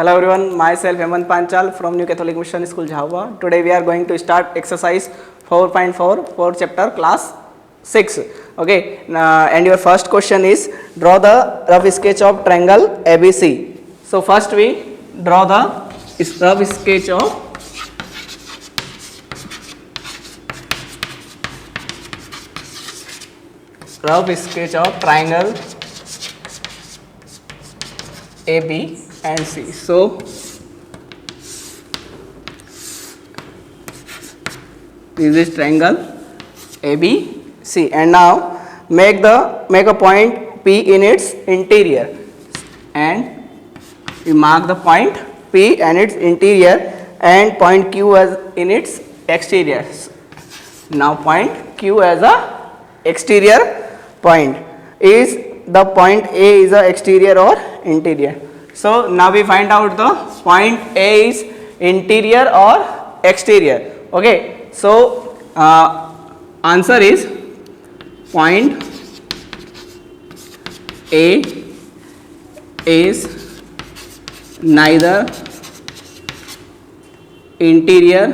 Hello everyone, myself Hemant Panchal from New Catholic Mission School Jhabua. Today we are going to start exercise 4.4 for chapter class 6. Okay, and your first question is draw the rough sketch of triangle ABC. So first we draw the rough sketch of triangle AB and C. So this is triangle ABC, and now make a point P in its interior, and we mark the point P and its interior and point Q as in its exterior. Now point Q as a exterior point. Is the point A is a exterior or interior? So now we find out the point A is interior or exterior. Okay, so answer is point A is neither interior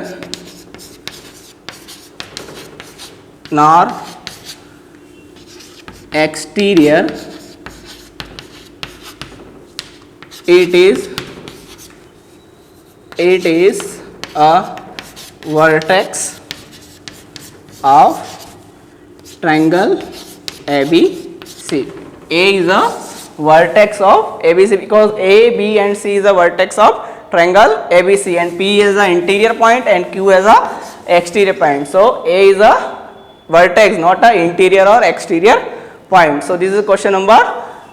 nor exterior. It is a vertex of triangle ABC. A is a vertex of ABC because A, B and C is a vertex of triangle ABC, and P is the interior point and Q is a exterior point. So A is a vertex, not a interior or exterior point. So this is question number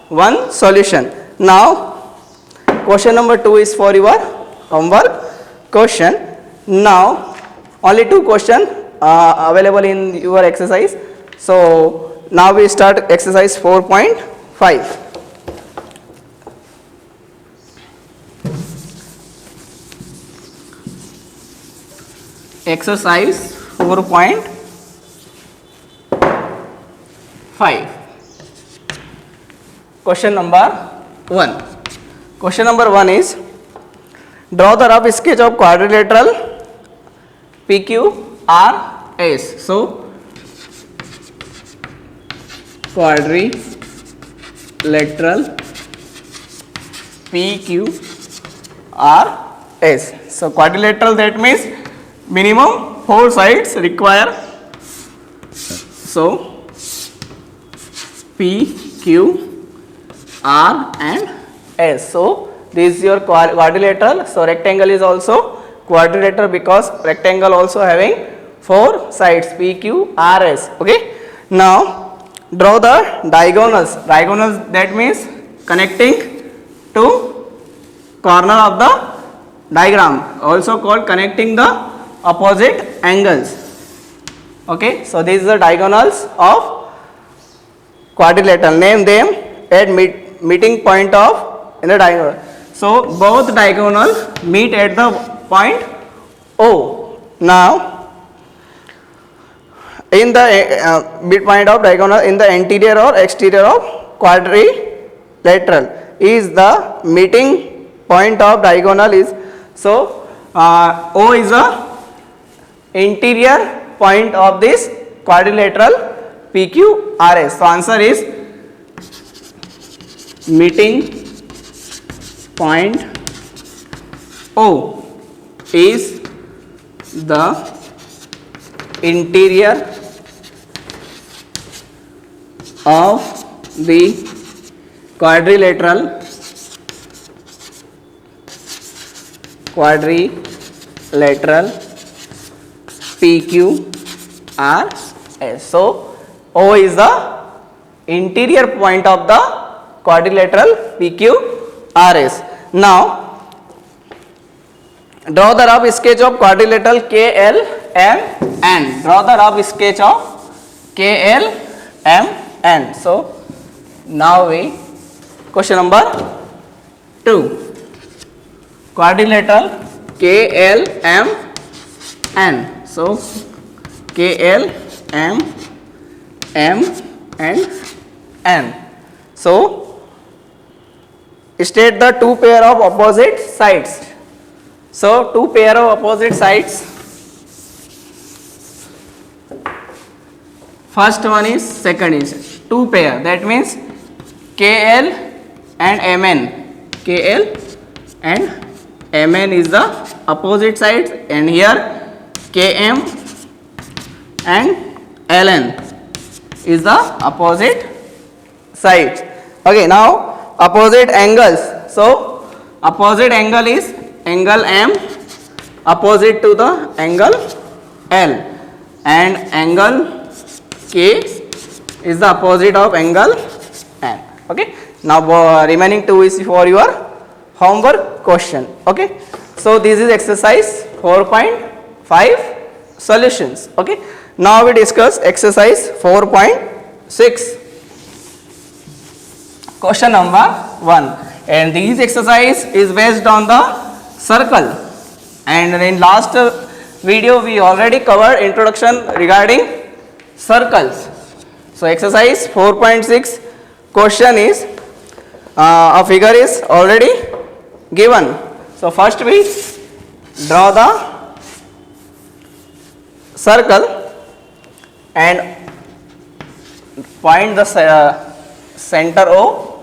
1 solution. Now question number 2 is for your homework question. Now only 2 questions available in your exercise. So now we start exercise 4.5. Exercise 4.5. Question number 1. Question number 1 is draw the rough sketch of quadrilateral PQRS. So quadrilateral PQRS. So quadrilateral, that means minimum 4 sides require. So P, Q, R and S. So this is your quadrilateral. So rectangle is also quadrilateral because rectangle also having 4 sides P, Q, R, S. Okay. Now draw the diagonals. Diagonals, that means connecting to corner of the diagram, also called connecting the opposite angles. Okay. So these are the diagonals of quadrilateral. Name them at meeting point of in the diagonal. So both diagonals meet at the point O. Now in the midpoint of diagonal in the interior or exterior of quadrilateral is the meeting point of diagonal is. So O is the interior point of this quadrilateral PQRS. So answer is meeting point O is the interior of the quadrilateral PQRS. So O is the interior point of the quadrilateral PQRS. Now draw the rough sketch of quadrilateral KLMN. Draw the rough sketch of KLMN. So now we question number 2. Quadrilateral KLMN. So KLMN and N. So state the two pair of opposite sides. So two pair of opposite sides. First one is, second is two pair. That means KL and MN. KL and MN is the opposite sides, and here KM and LN is the opposite sides. Okay, now opposite angles. So opposite angle is angle M opposite to the angle L, and angle K is the opposite of angle N. Okay, now remaining two is for your homework question. Okay, so this is exercise 4.5 solutions. Okay, now we discuss exercise 4.6. Question number 1, and this exercise is based on the circle, and in last video we already covered introduction regarding circles. So exercise 4.6 question is a figure is already given. So first we draw the circle and find the center O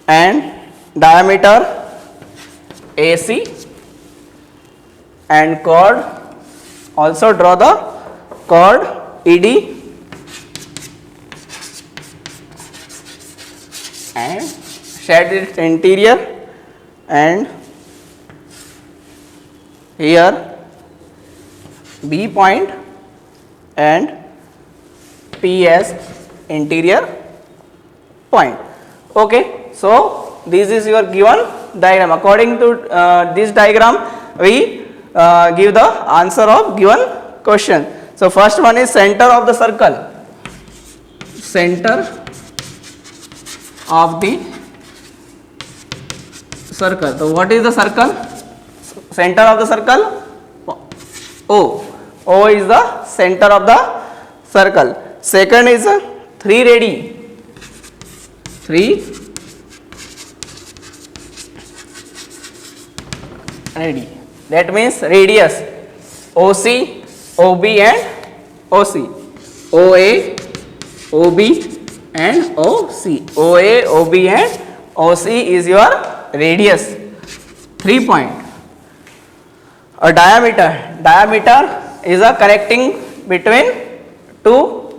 and diameter AC, and chord, also draw the chord ED and set its interior, and here B point and P as interior point. Okay, so this is your given diagram. According to this diagram, we give the answer of given question. So first one is center of the circle. Center of the circle. So what is the circle? Center of the circle? O. O is the center of the circle. Second is 3 radii. 3 radii. That means radius OC, OB and OC. OA, OB and OC. OA, OB and OC is your radius. 3 point. A diameter. Diameter is a connecting between two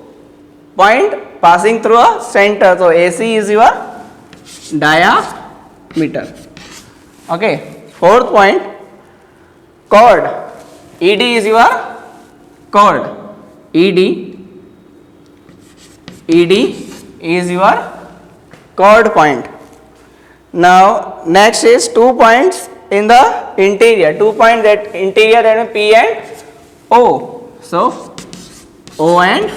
point passing through a center. So AC is your diameter. Okay. Fourth point, chord. ED is your chord. ED is your chord point. Now next is 2 points in the interior. 2 points that interior, and P and O. So O and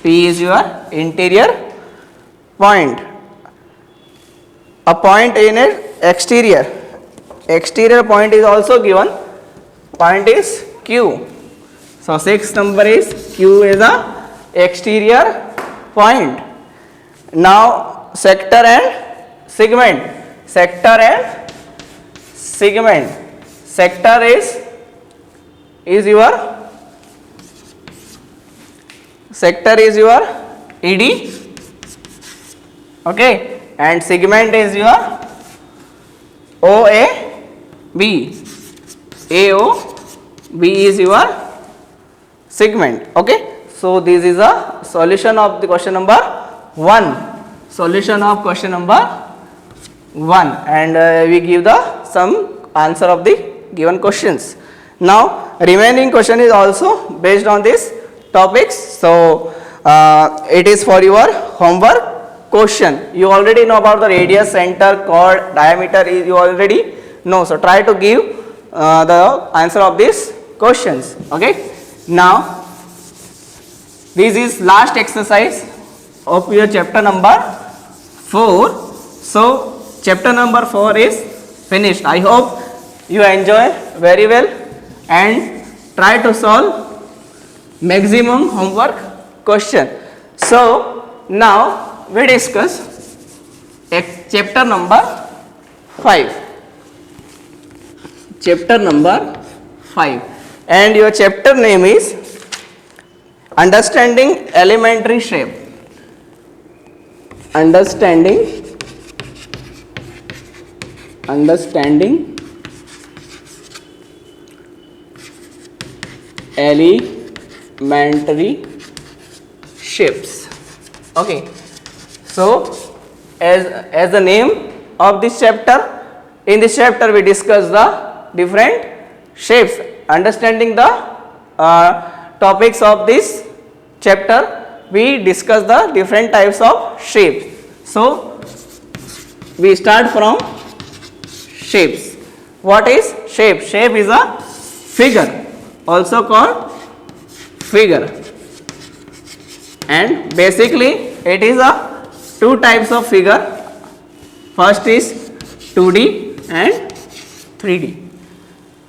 P is your interior point. A point in it exterior. Exterior point is also given. Point is Q. So 6th number is Q is the exterior point. Now sector and segment. Sector and segment. Sector is your ED. Okay, and segment is your OAB. AOB is your segment. Okay, so this is a solution of the question number 1. Solution of question number 1, and we give the some answer of the given questions. Now remaining question is also based on this topics. So it is for your homework question. You already know about the radius, center, chord, diameter. You already know. So try to give the answer of these questions. Okay. Now this is last exercise of your chapter number 4. So chapter number 4 is finished. I hope you enjoy very well and try to solve maximum homework question. So now we discuss chapter number 5. Chapter number 5. And your chapter name is Understanding Elementary Shape. Understanding elementary shapes. Okay, so as the name of this chapter, in this chapter we discuss the different shapes. Understanding the topics of this chapter, we discuss the different types of shapes. So we start from shapes. What is shape? Shape is a figure, also called figure, and basically it is a two types of figure. First is 2D and 3D.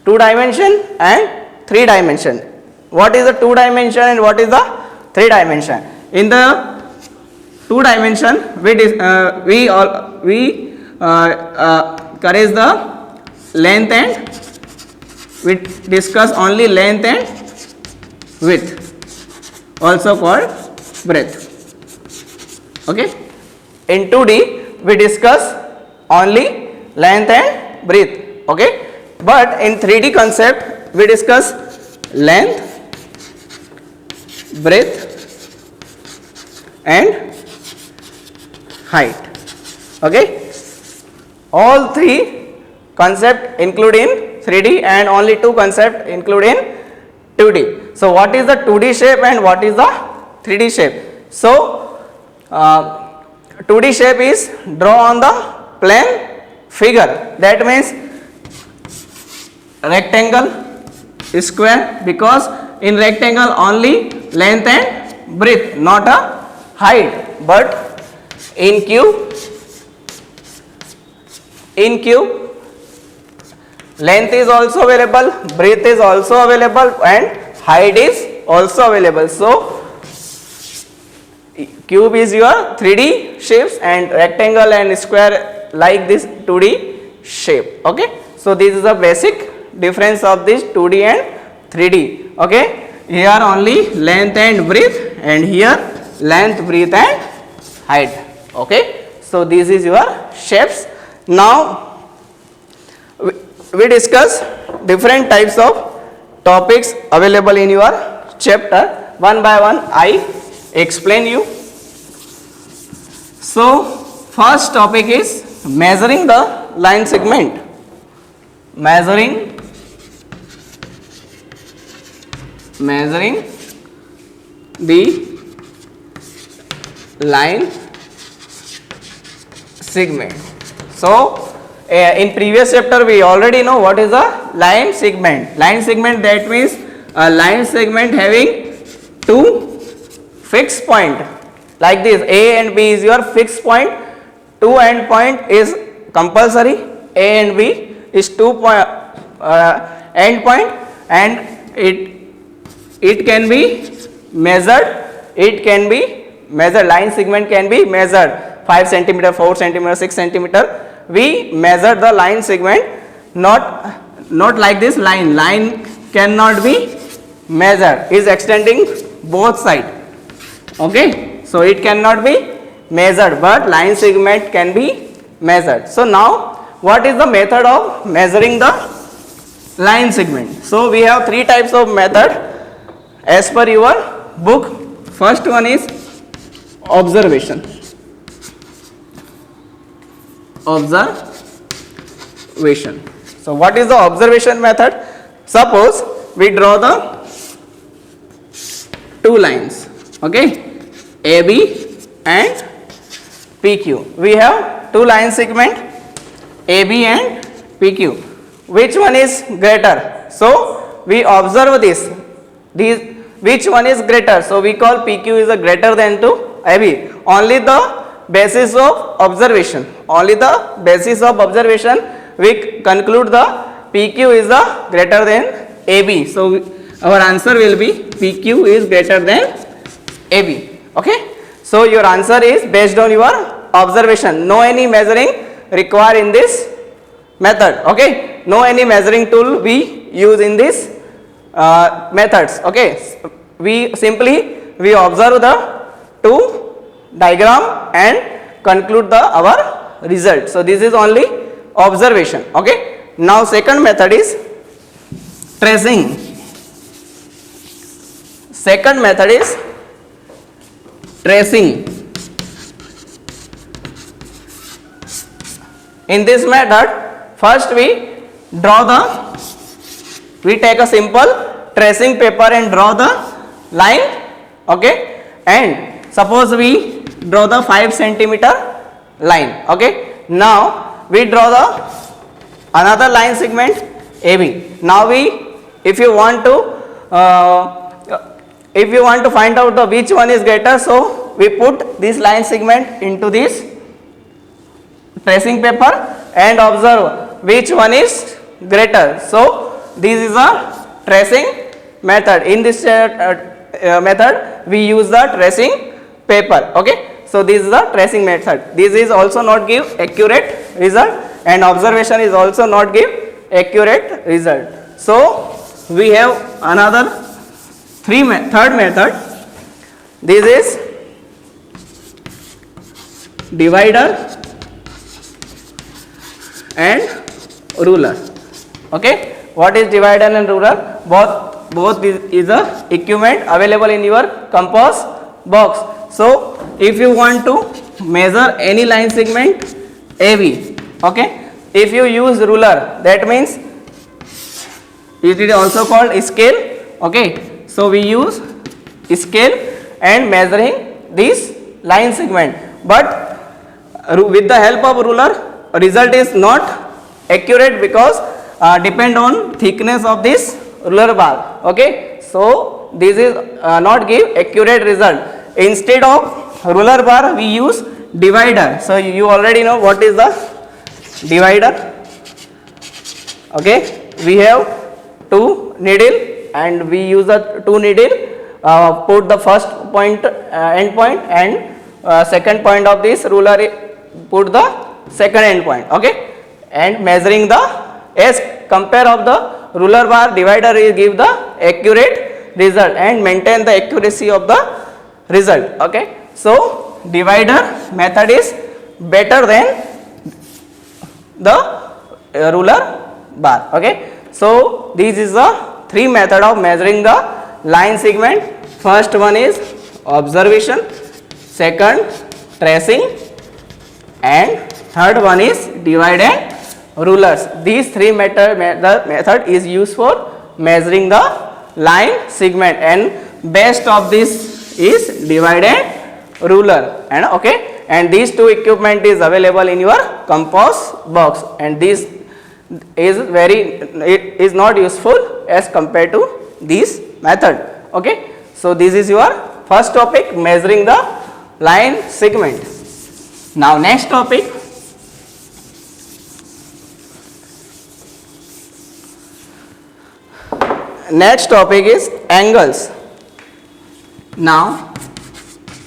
2 dimension and 3 dimension. What is the 2 dimension and what is the 3 dimension? In the 2 dimension, we carries the length and we discuss only length and width, also called breadth. Okay. In 2D, we discuss only length and breadth. Okay. But in 3D concept, we discuss length, breadth and height. Okay. All 3 concept include in 3D and only 2 concept include in 2D. So what is the 2D shape and what is the 3D shape? So 2D shape is draw on the plane figure. That means rectangle, square, because in rectangle only length and breadth, not a height. But in cube length is also available, breadth is also available and height is also available. So cube is your 3D shapes and rectangle and square like this 2D shape. Okay. So this is the basic difference of this 2D and 3D. Okay. Here only length and breadth and here length, breadth and height. Okay. So this is your shapes. Now we discuss different types of topics available in your chapter. One by one I explain you. So first topic is measuring the line segment. Measuring the line segment. So in previous chapter we already know what is a line segment. Line segment, that means a line segment having 2 fixed point like this. A and B is your fixed point. 2 end point is compulsory. A and B is 2 end point and it can be measured. It can be measured. Line segment can be measured. 5 centimeter, 4 centimeter, 6 centimeter. We measure the line segment, not like this line. Line cannot be measured. Is extending both sides. Okay. So it cannot be measured, but line segment can be measured. So now what is the method of measuring the line segment? So we have 3 types of method as per your book. First one is observation. So what is the observation method? Suppose we draw the 2 lines. Okay. AB and PQ. We have 2 line segment AB and PQ. Which one is greater? So we observe this. Which one is greater? So we call PQ is a greater than to AB. Only the basis of observation. Only the basis of observation we conclude the PQ is the greater than AB. So our answer will be PQ is greater than AB. Okay. So your answer is based on your observation. No any measuring required in this method. Okay, no any measuring tool we use in this methods. Okay, we simply we observe the two diagram and conclude the our result. So this is only observation. Okay, now second method is tracing. Second method is tracing. In this method, first we take a simple tracing paper and draw the line. Okay, and suppose we draw the 5 centimeter line. Okay, now we draw the another line segment AB. Now if you want to find out the which one is greater, so we put this line segment into this tracing paper and observe which one is greater. So this is a tracing method. In this method we use the tracing paper. Okay, so this is the tracing method. This is also not give accurate result, and observation is also not give accurate result. So we have another third method. This is divider and ruler. Okay, what is divider and ruler? Both is a equipment available in your compass box. So if you want to measure any line segment AB, okay, if you use ruler, that means it is also called scale. Okay, so we use scale and measuring this line segment, but with the help of ruler result is not accurate because depend on thickness of this ruler bar. Okay, so this is not give accurate result. Instead of ruler bar we use divider. So you already know what is the divider. Okay, we have two needle and we use the two needle, put the first point end point and second point of this ruler, put the second end point. Okay, and measuring the as compare of the ruler bar, divider is give the accurate result and maintain the accuracy of the result. Okay, so divider method is better than the ruler bar. Okay, so this is the three method of measuring the line segment. First one is observation, second tracing, and third one is divide and rulers. These three method is used for measuring the line segment, and best of this is divide and ruler. And okay, and these two equipment is available in your compass box, and this is it is not useful as compared to this method. Okay, so this is your first topic, measuring the line segment. Now next topic, is angles. Now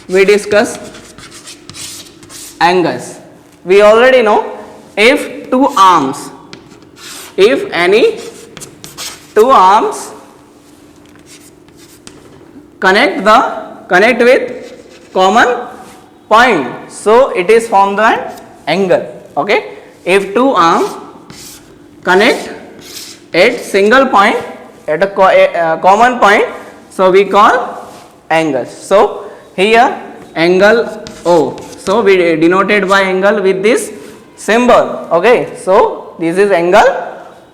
we discuss angles. We already know if any two arms connect with common point, so it is formed an angle. Okay, if two arms connect at single point at a common point, so we call angles. So here angle O, so we denoted by angle with this symbol. Okay, so this is angle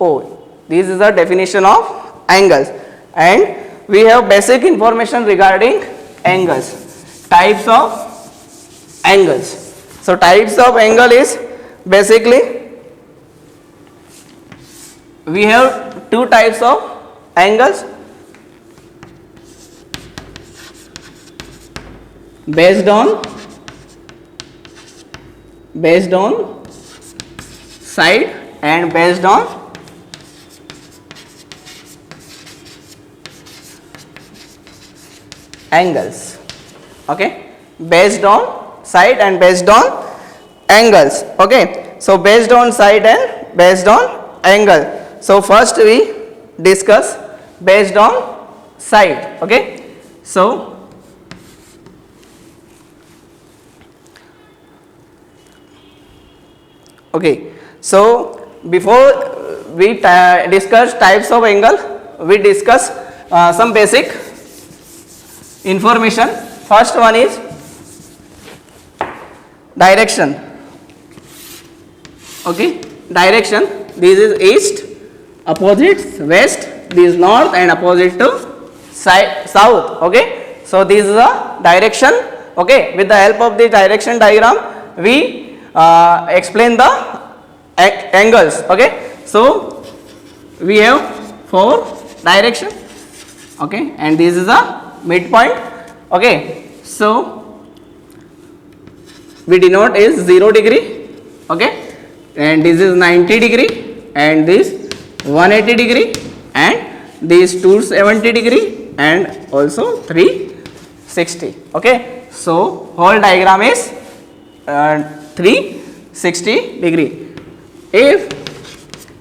O. This is the definition of angles, and we have basic information regarding angles. Types of angles. So types of angle is basically we have two types of angles based on side and based on angles. Okay, based on side and based on angles. Okay, so based on side and based on angle. So first we discuss based on side. Okay, so okay, so before we discuss types of angle, we discuss some basic information. First one is direction. Okay, direction. This is east, opposite west. This is north and opposite to south. Okay, so this is a direction. Okay, with the help of the direction diagram, we explain the angles. Okay, so we have 4 direction. Okay, and this is a midpoint. Okay, so we denote is 0 degree. Okay, and this is 90 degree, and this 180 degree, and this 270 degree, and also 360. Okay, so whole diagram is 360 degree. If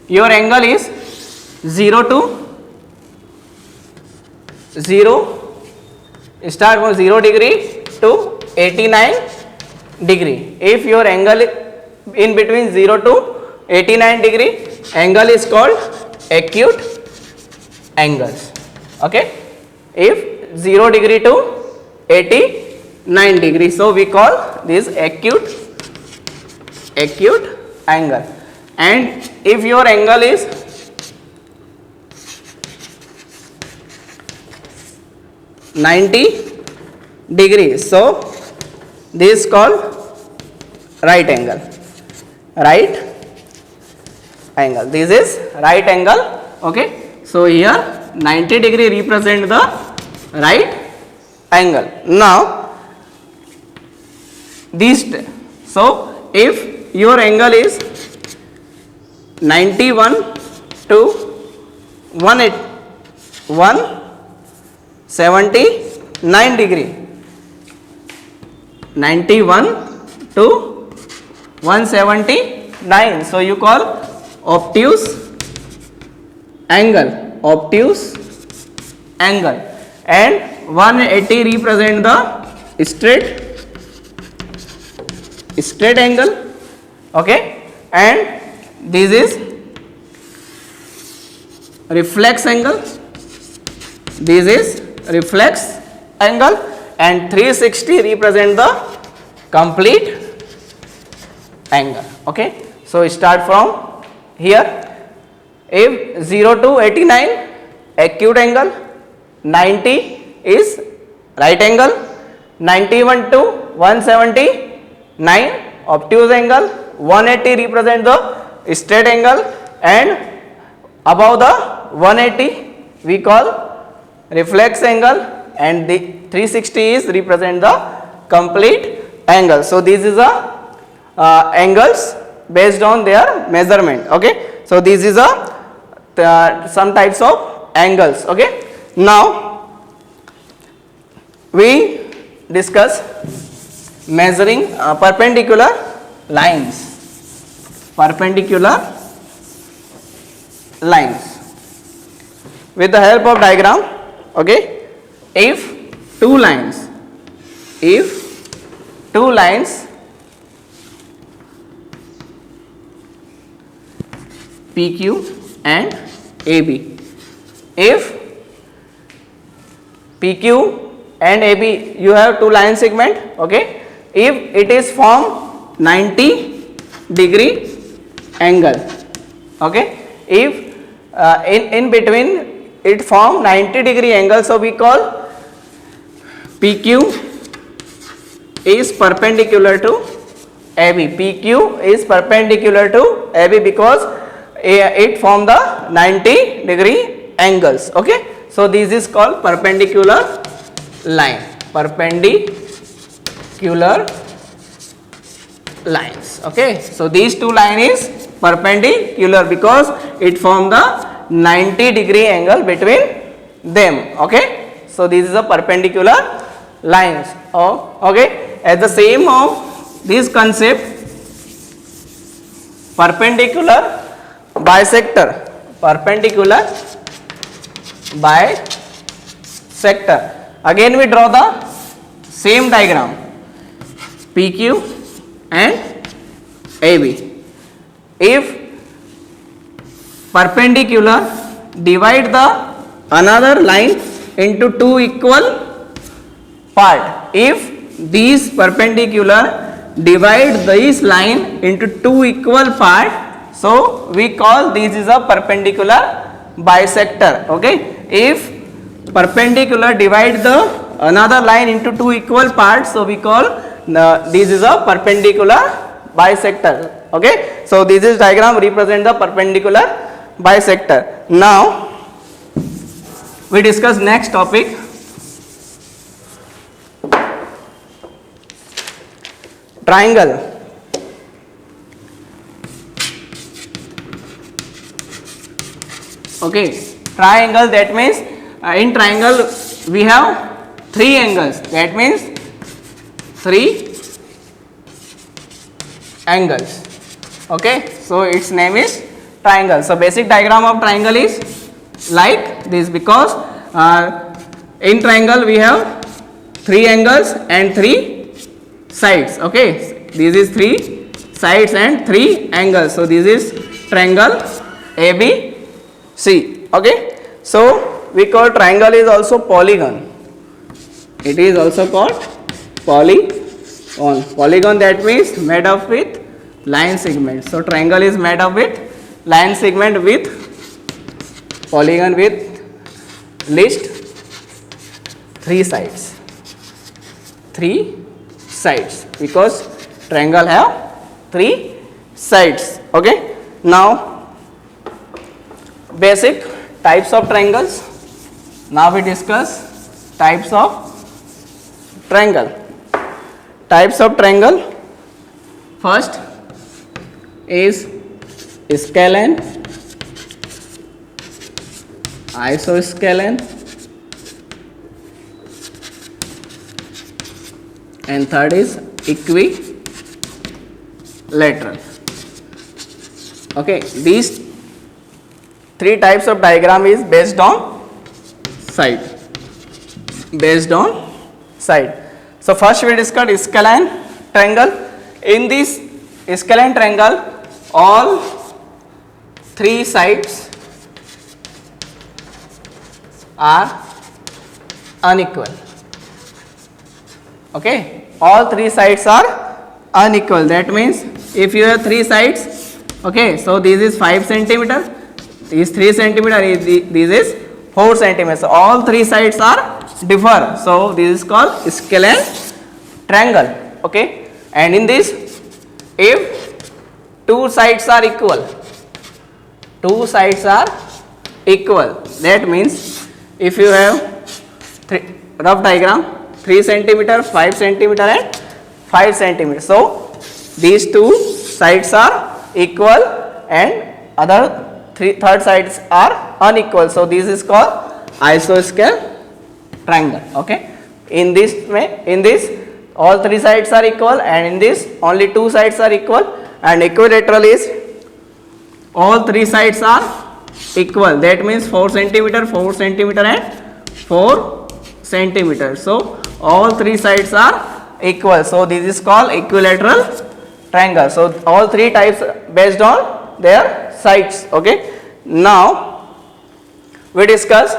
your angle is 0 to 0, start from 0 degree to 89 degree. If your angle in between 0 to 89 degree, angle is called acute angles. Okay, if 0 degree to 89 degree, so we call this acute angle. And if your angle is 90 degrees, so this is called right angle. This is right angle. Okay, so here 90 degree represent the right angle. Now so if your angle is 91 to 179 degree, 91 to 179, so you call obtuse angle, and 180 represent the straight angle. Okay, and this is reflex angle, and 360 represent the complete angle. Okay, so start from here. If 0 to 89 acute angle, 90 is right angle, 91 to 179 obtuse angle, 180 represent the straight angle, and above the 180 we call reflex angle, and the 360 is represent the complete angle. So this is a angles based on their measurement. Okay, so this is a some types of angles. Okay, now we discuss measuring perpendicular lines. With the help of diagram. Okay, if two lines PQ and AB, if PQ and AB, you have two line segment. Okay, if it is form 90 degree angle. Okay, if in between it form 90 degree angle, so we call PQ is perpendicular to AB. PQ is perpendicular to AB because it form the 90 degree angles. Okay, so this is called perpendicular line. Okay, so these two line is perpendicular because it form the 90 degree angle between them. Okay, so this is a perpendicular lines. Oh, okay, as the same of this concept, perpendicular bisector, perpendicular bisector. Again we draw the same diagram, PQ and AB. If perpendicular divide the another line into two equal part, if these perpendicular divide this line into two equal part, so we call this is a perpendicular bisector. Okay, if perpendicular divide the another line into two equal parts, so we call this is a perpendicular bisector. Okay, so this is diagram represent the perpendicular bisector. Now we discuss next topic, triangle. Okay, triangle, that means in triangle we have three angles, that means three angles. Okay, so its name is triangle. So basic diagram of triangle is like this, because in triangle we have three angles and three sides. Okay, this is three sides and three angles, so this is triangle ABC. Okay, so we call triangle is also polygon. It is also called polygon. Polygon, that means made up with line segment. So triangle is made up with line segment with polygon with least three sides. Three sides, because triangle have three sides. Okay, now basic types of triangles. Now we discuss types of triangle. Types of triangle, first is scalene, isoscalene, and third is equilateral. Okay, these three types of diagram is based on side. So first we discuss scalene triangle. In this scalene triangle, all three sides are unequal. Okay, all three sides are unequal. That means if you have three sides, okay, so this is 5 centimeter, this 3 centimeter, this is 4 centimeter. So all three sides are differ. So this is called scalene triangle. Okay, and in this, if two sides are equal, that means if you have rough diagram, 3 centimeter, 5 centimeter and 5 centimeter. So these two sides are equal and other third sides are unequal. So this is called isosceles triangle. Okay, in this all three sides are equal, and in this only two sides are equal, and equilateral is all three sides are equal. That means 4 centimeter, 4 centimeter and 4 centimeter. So all three sides are equal. So this is called equilateral triangle. So all three types based on their sides. Okay, now we discuss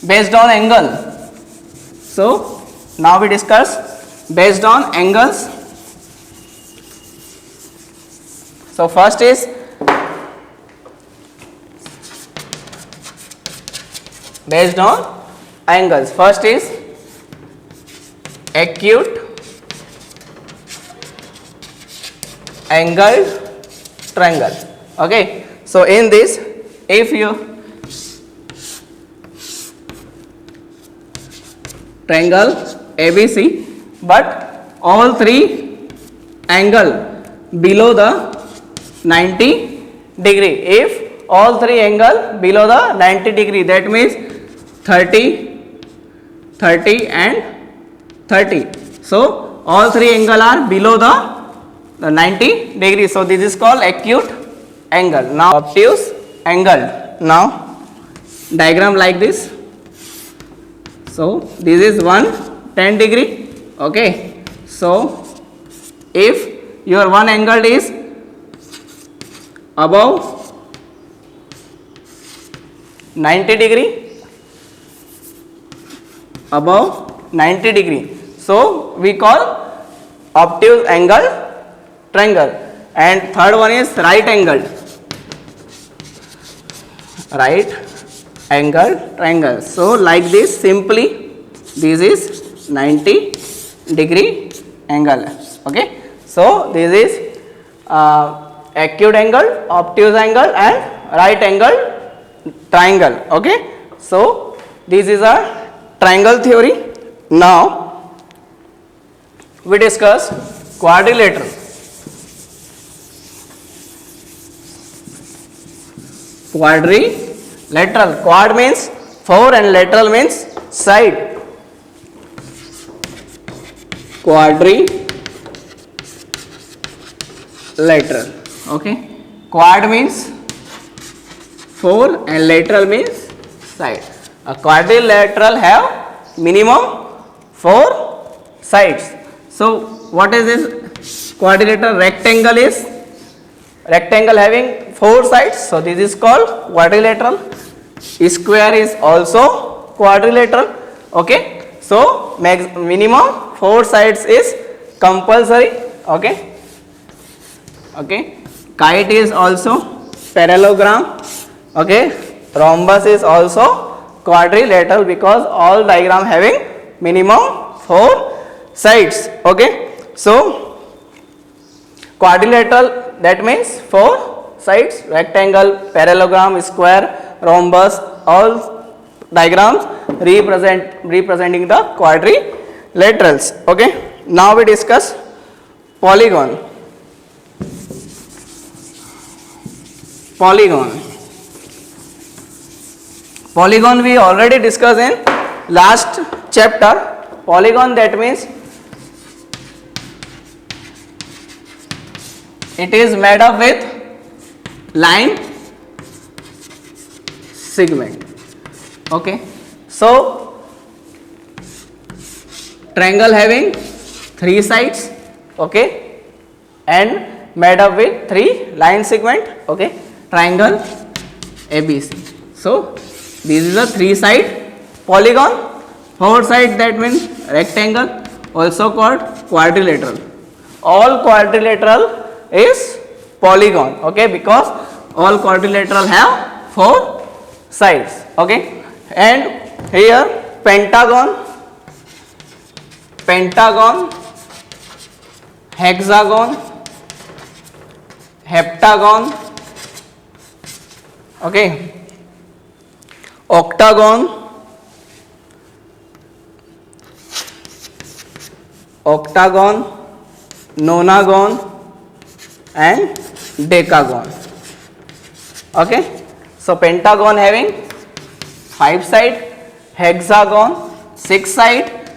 based on angle. So now we discuss based on angles. So first is based on angles. First is acute angled triangle. Okay, so in this, if you triangle ABC, but all three angle below the 90 degree. If all three angle below the 90 degree, that means 30, 30 and 30. So all three angle are below the 90 degree. So this is called acute angle. Now obtuse angle. Now diagram like this. So this is 110 degree. Okay. So if your one angle is above 90 degree, above 90 degree, so we call obtuse angle triangle. And third one is right angle, right angle triangle. So like this, simply this is 90 degree angle. Okay. So this is acute angle, obtuse angle and right angle triangle. Okay. So this is a triangle theory. Now we discuss quadrilateral. Quadrilateral. Quad means 4 and lateral means side. Quadrilateral. Okay. Quad means 4 and lateral means side. A quadrilateral have minimum 4 sides. So what is this quadrilateral? Rectangle is rectangle having 4 sides. So this is called quadrilateral. Square is also quadrilateral. Okay. So minimum 4 sides is compulsory. Okay. Okay. Kite is also parallelogram. Okay. Rhombus is also quadrilateral because all diagram having minimum 4 sides. Okay. So quadrilateral, that means 4 sides: rectangle, parallelogram, square, rhombus, all diagrams representing the quadrilaterals. Okay. Now we discuss polygon. Polygon we already discussed in last chapter. Polygon, that means it is made up with line segment. Okay. So triangle having 3 sides. Okay. And made up with 3 line segment. Okay. Triangle ABC. So this is a 3 side polygon. 4 side, that means rectangle, also called quadrilateral. All quadrilateral is polygon. Okay. Because all quadrilateral have 4 sides. Okay. And here pentagon, hexagon, heptagon, okay, octagon, nonagon and decagon. Okay. So pentagon having 5 side, hexagon 6 side,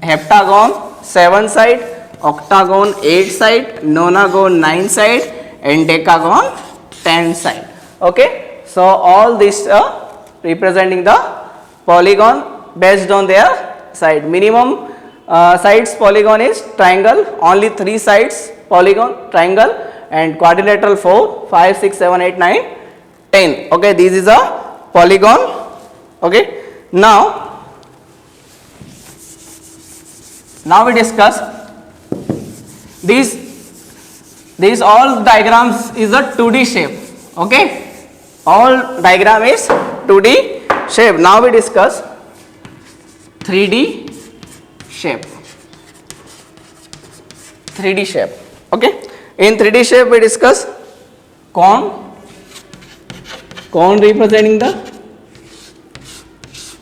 heptagon 7 side, octagon 8 side, nonagon 9 side and decagon 10 side. Okay. So all this representing the polygon based on their side. Minimum sides polygon is triangle, only 3 sides polygon triangle, and quadrilateral 4, 5, 6, 7, 8, 9, 10. Okay. This is a polygon. Okay. Now we discuss these all diagrams is a 2D shape. Okay. All diagram is 2D shape. Now we discuss 3D shape. 3D shape. Okay. In 3D shape we discuss cone representing the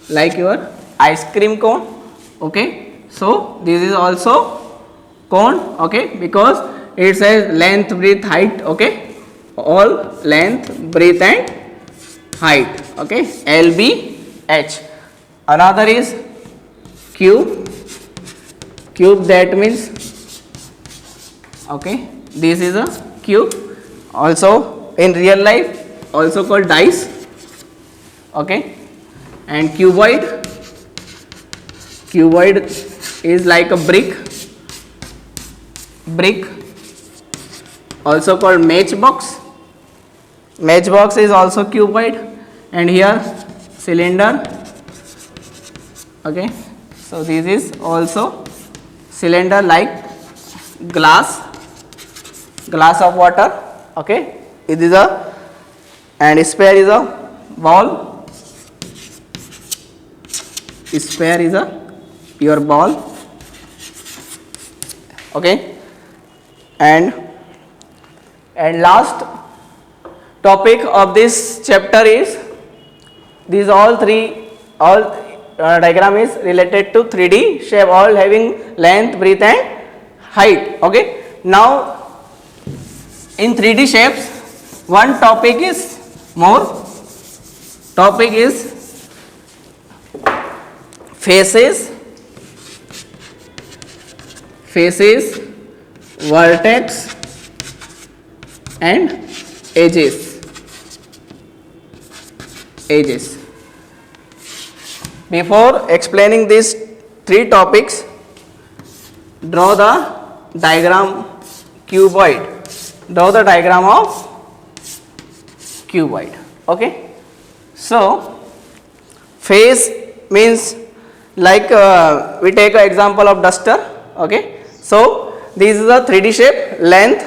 like your ice cream cone. Okay. So this is also cone. Okay. Because it says length, breadth, height. Okay. All length, breadth and height. Okay. LBH. Another is cube, that means, okay, this is a cube. Also in real life also called dice. Okay, and cuboid is like a brick also called matchbox. Matchbox is also cuboid, and here cylinder. Okay, so this is also cylinder like glass of water. Okay, it is a, and sphere is a ball. Sphere is a your ball. Okay, and last topic of this chapter is these all diagram is related to 3D shape, all having length, breadth and height. Okay, now in 3D shapes one topic is faces, vertex and edges. Before explaining these three topics, draw the diagram cuboid. Draw the diagram of cuboid. Okay, so face means like we take an example of duster. Okay, so this is a 3D shape, length,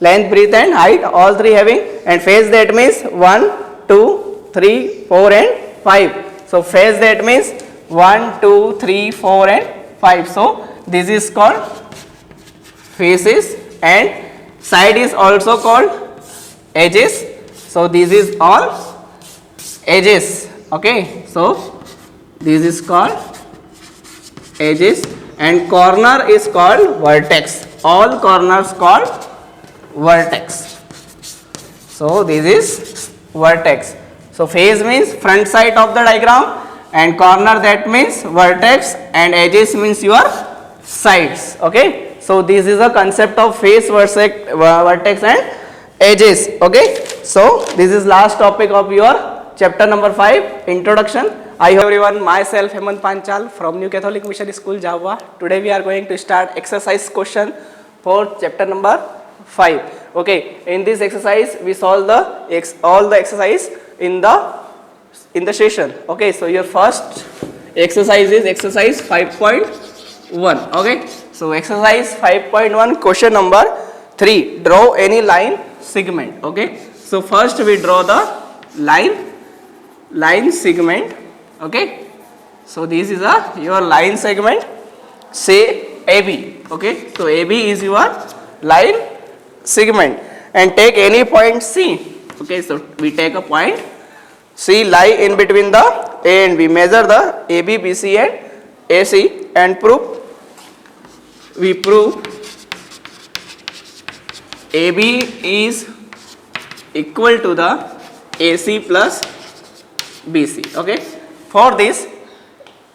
breadth and height, all three having, and face, that means 1, 2, 3, 4 and 5. So face, that means 1, 2, 3, 4 and 5. So this is called faces, and side is also called edges. So this is all edges. Okay, so this is called edges, and corner is called vertex. All corners called vertex. So this is vertex. So face means front side of the diagram, and corner, that means vertex, and edges means your sides. Okay, so this is a concept of face, vertex and edges. Okay, so this is last topic of your chapter number 5, introduction. I hope everyone, myself Hemant Panchal from New Catholic Mission School, Java. Today we are going to start exercise question for chapter number 5. Okay, in this exercise we solve all the exercise in the session. Okay, so your first exercise is exercise 5.1. Okay, so exercise 5.1, question number 3, draw any line segment. Okay, so first we draw the line segment. Okay, so this is your line segment, say AB. Okay, so AB is your line segment, and take any point C. Okay, so we take a point C, lie in between the A and B. Measure the AB, BC and AC and prove AB is equal to the AC plus BC. Okay, for this,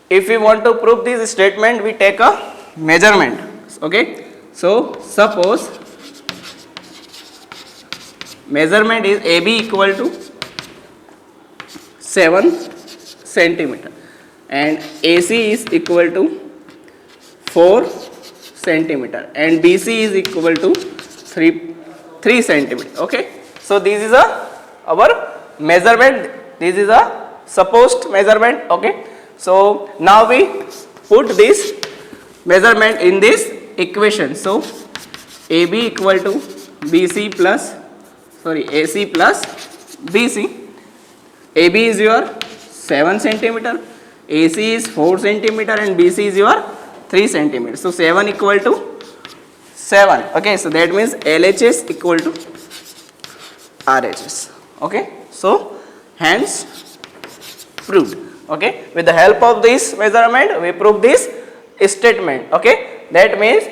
if we want to prove this statement, we take a measurement. Okay, so suppose measurement is AB equal to 7 centimeter and AC is equal to 4 centimeter and BC is equal to 3 centimeter. Okay, so this is our measurement. This is a supposed measurement. Okay, so now we put this measurement in this equation. So AB equal to AC plus BC. AB is your 7 centimeter, AC is 4 centimeter and BC is your 3 centimeter. So 7 equal to 7. Okay, so that means LHS equal to RHS. Okay, so hence proved. Okay, with the help of this measurement we prove this statement. Okay, that means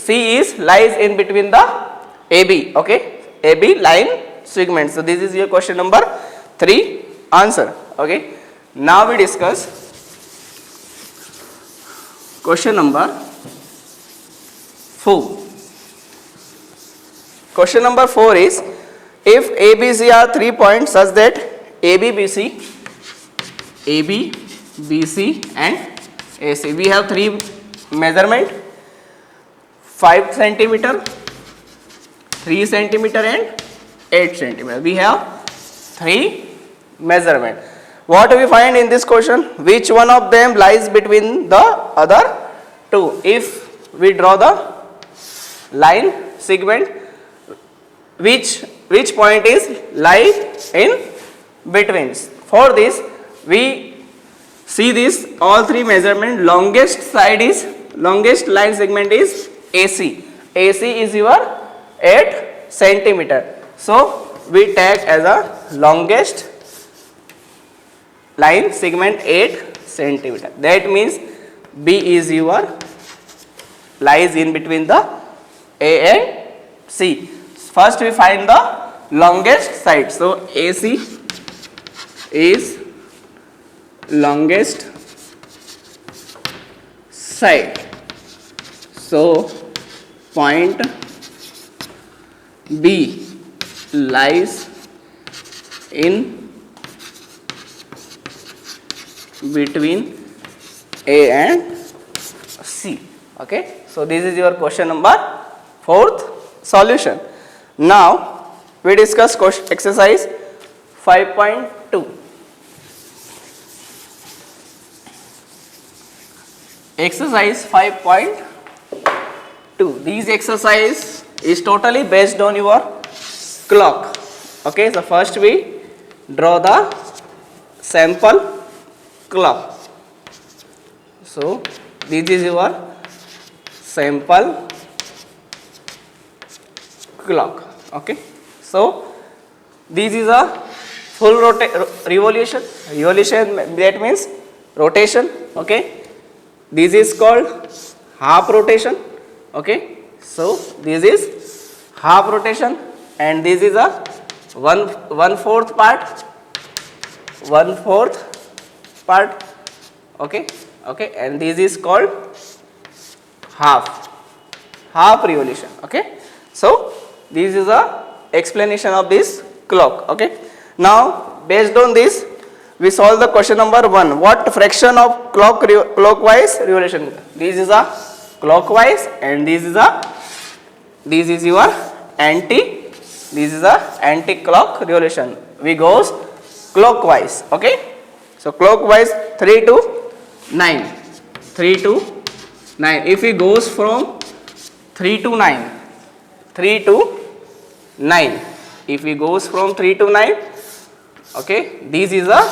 C lies in between the AB. Okay, AB line segment. So this is your question number 3 answer. Okay, now we discuss question number 4. question number 4 is, if ABC are 3 points such that AB, BC and AC. We have 3 measurement, 5 centimeter, 3 centimeter and 8 centimeter. We have 3 measurement. What we find in this question? Which one of them lies between the other 2? If we draw the line segment, which point is lie in between? For this, we see this all 3 measurement. Longest line segment is AC. AC is your 8 centimeter. So we take as a longest line segment 8 centimeter. That means B is your lies in between the A and C. First we find the longest side. So AC is longest side. So point B lies in between A and C. Okay, so this is your question number 4th solution. Now we discuss exercise 5.2. Exercise 5.2. This exercise is totally based on your clock. Okay, so first we draw the sample clock. So this is your sample clock. Okay, so this is a full revolution. That means rotation. Okay, this is called half rotation. Okay, so this is half rotation, and this is a one fourth part. Okay, and this is called half revolution. Okay, so this is a explanation of this clock. Okay, now based on this we solve the question number 1. What fraction of clockwise revolution? This is a clockwise, and this is your anti-clock revolution. We goes clockwise. Okay, so clockwise 3 to 9. If we goes from 3 to 9, if we goes from 3 to 9, okay, this is a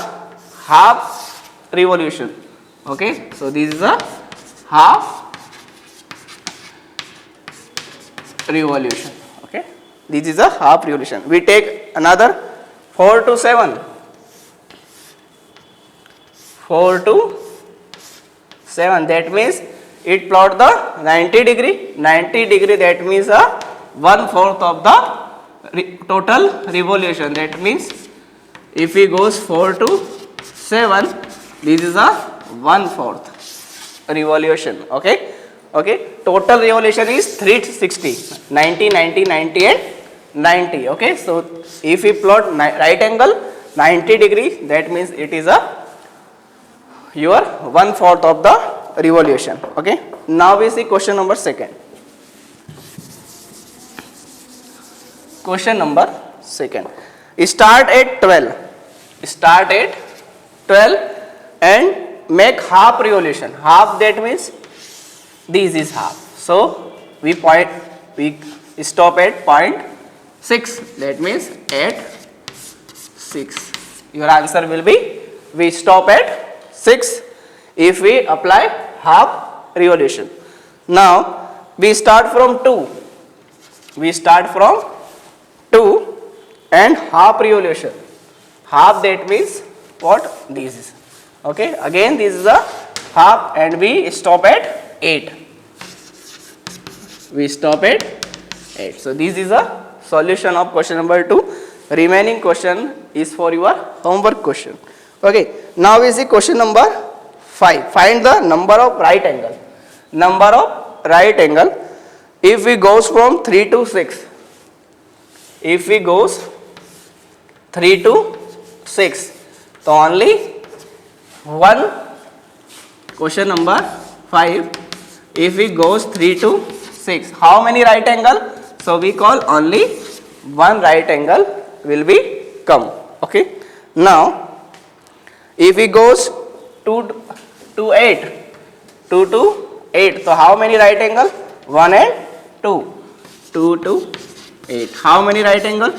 half revolution. Okay, so this is a half revolution. Okay, this is a half revolution. We take another 4 to 7. 4 to 7, that means it plot the 90 degree. That means a 1/4 of the total revolution. That means if we goes 4 to 7, this is a 1/4 revolution. Okay, total revolution is 360, 90 and 90. Okay, so if we plot right angle 90 degree, that means it is a your 1/4 of the revolution. Okay, now we see question number 2. Question number 2. Start at 12 and make half revolution. Half, that means this is half. So we stop at point 6. That means at 6. Your answer will be, we stop at 6 if we apply half revolution. Now we start from 2. And half revolution. Half, that means what? This is. Okay, again this is a half, and we stop at 8. So this is a solution of question number 2. Remaining question is for your homework question. Okay, now we see question number 5. Find the number of right angle. If we goes from 3 to 6, if we goes 3 to 6, so only one. Question number 5, if we goes 3 to 6, how many right angle? So we call only one right angle will be come. Okay, now if we goes 2 to 8, 2 to 8, so how many right angle? 1 and 2. 2 to 8, how many right angle?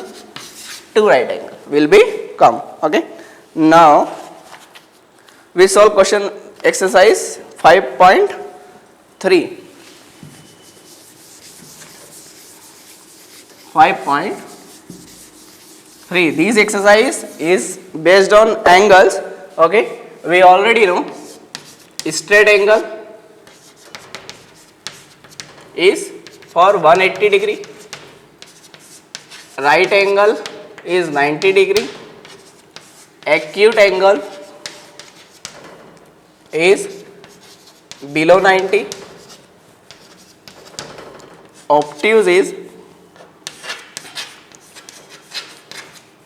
2 right angle will be come. Okay, now we solve question exercise 5.3. 5.3, this exercise is based on angles. Okay, we already know straight angle is for 180 degree, right angle is 90 degree, acute angle is below 90, obtuse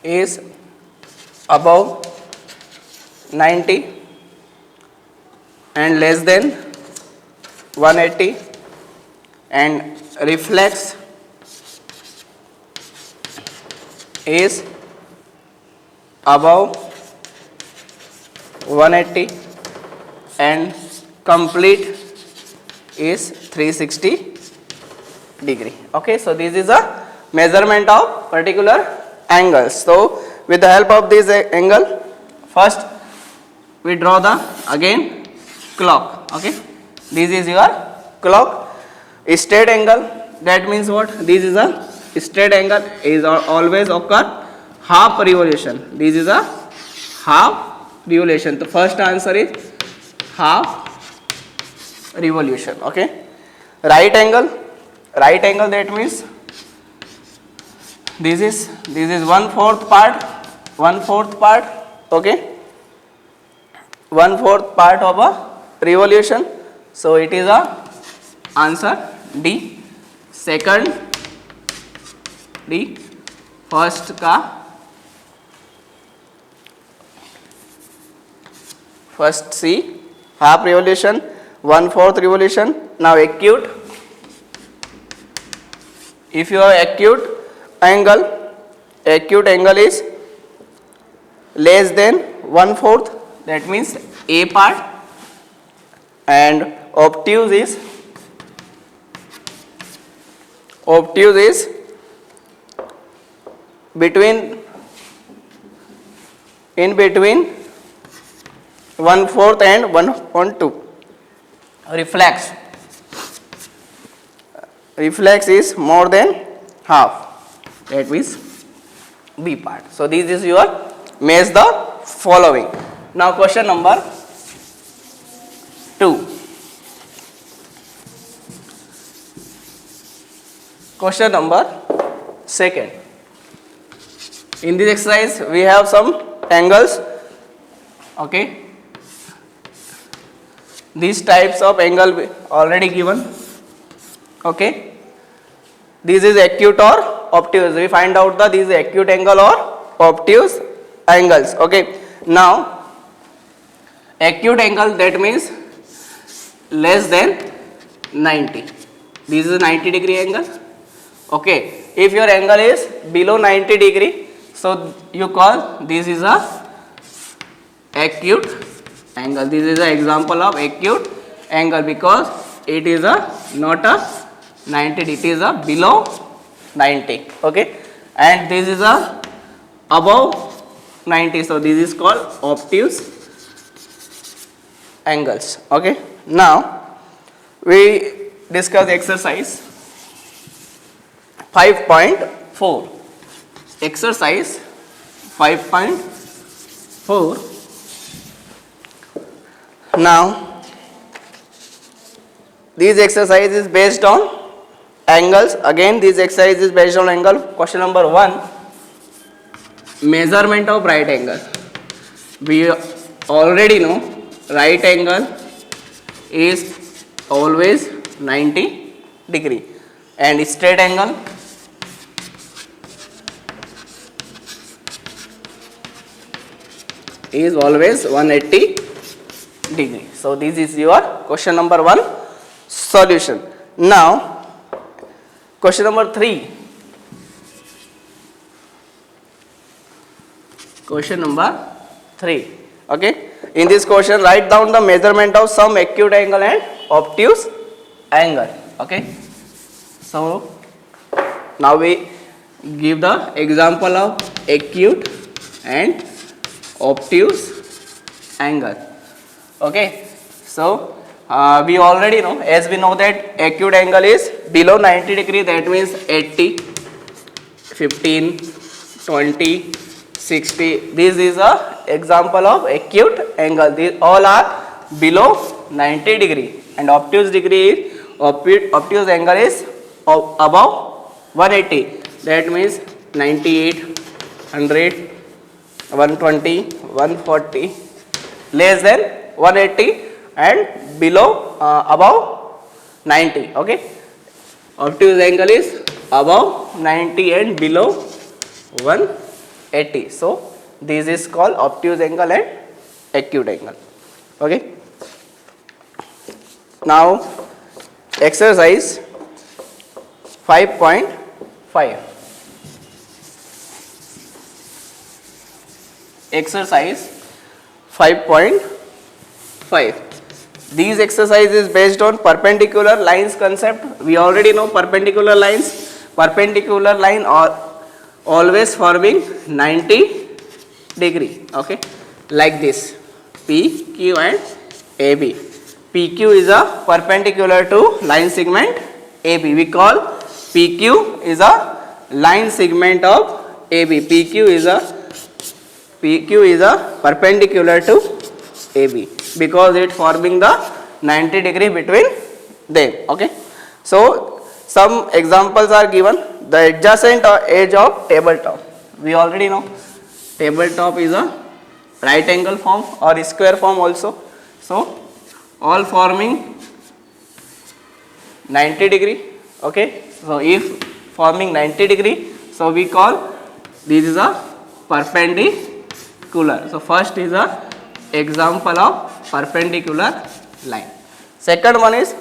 is above 90 and less than 180, and reflex is above 180 and complete is 360 degree. Okay, so this is a measurement of particular angles. So with the help of this angle, first we draw the again clock. Okay, this is your clock. Straight angle, that means what? This is a straight angle is always occur half revolution. This is a half revolution. The first answer is half revolution. Okay, right angle, that means this is 1/4 part, 1/4 part. Okay, 1/4 part of a revolution. So it is a answer D. Second D, first का first C, half revolution, 1/4 revolution. Now acute, if you have acute angle is less than 1/4, that means A part, and obtuse is in between 1/4 and 1/2. Reflex is more than half, that means B part. So this is your match the following. Now question number 2. Question number 2. In this exercise we have some angles. Okay, these types of angle already given. Okay, this is acute or obtuse. We find out that this is acute angle or obtuse angles. Okay, now acute angle, that means less than 90. This is a 90 degree angle. Okay, if your angle is below 90 degree, so you call this is a acute angle. This is an example of acute angle because it is a not a 90, it is a below 90. Okay, and this is a above 90, so this is called obtuse angles. Okay, now we discuss exercise 5.4. Exercise 5.4. Now this exercise is based on angles. Again this exercise is based on angle. Question number 1, measurement of right angle. We already know right angle is always 90 degree and straight angle is always 180 degree. So this is your question number 1 solution. Now question number 3. Question number 3. Okay. In this question, write down the measurement of some acute angle and obtuse angle. Okay. So now we give the example of acute and obtuse angle. Okay. So we already know, as we know that acute angle is below 90 degree, that means 80, 15, 20, 60. This is a example of acute angle. These all are below 90 degree, and obtuse angle is above 180. That means 98, 100, 120, 140, less than 180 and below above 90. Okay, obtuse angle is above 90 and below 180. So this is called obtuse angle and acute angle. Okay. Now exercise 5.5. Exercise 5.5. These exercise is based on perpendicular lines concept. We already know perpendicular lines. Perpendicular line are always forming 90 degree. Okay, like this, PQ and AB. PQ is a perpendicular to line segment AB. We call PQ is a line segment of AB. PQ is a perpendicular to AB because it forming the 90 degree between them. Okay. So some examples are given. The adjacent edge of tabletop. We already know tabletop is a right angle form or square form also. So all forming 90 degree. Okay. So if forming 90 degree, so we call this is a perpendicular. So first is a example of perpendicular line. Second one is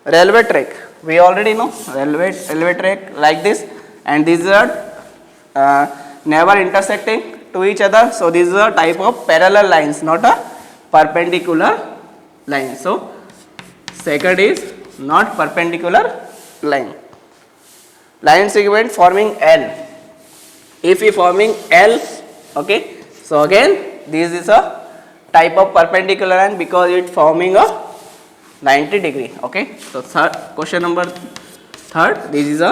railway track. We already know railway track like this, and these are never intersecting to each other. So this is a type of parallel lines, not a perpendicular line. So second is not perpendicular line. Line segment forming L. If we forming L, okay, so again this is a type of perpendicular line because it forming a 90 degree. Okay, so question number 3, this is a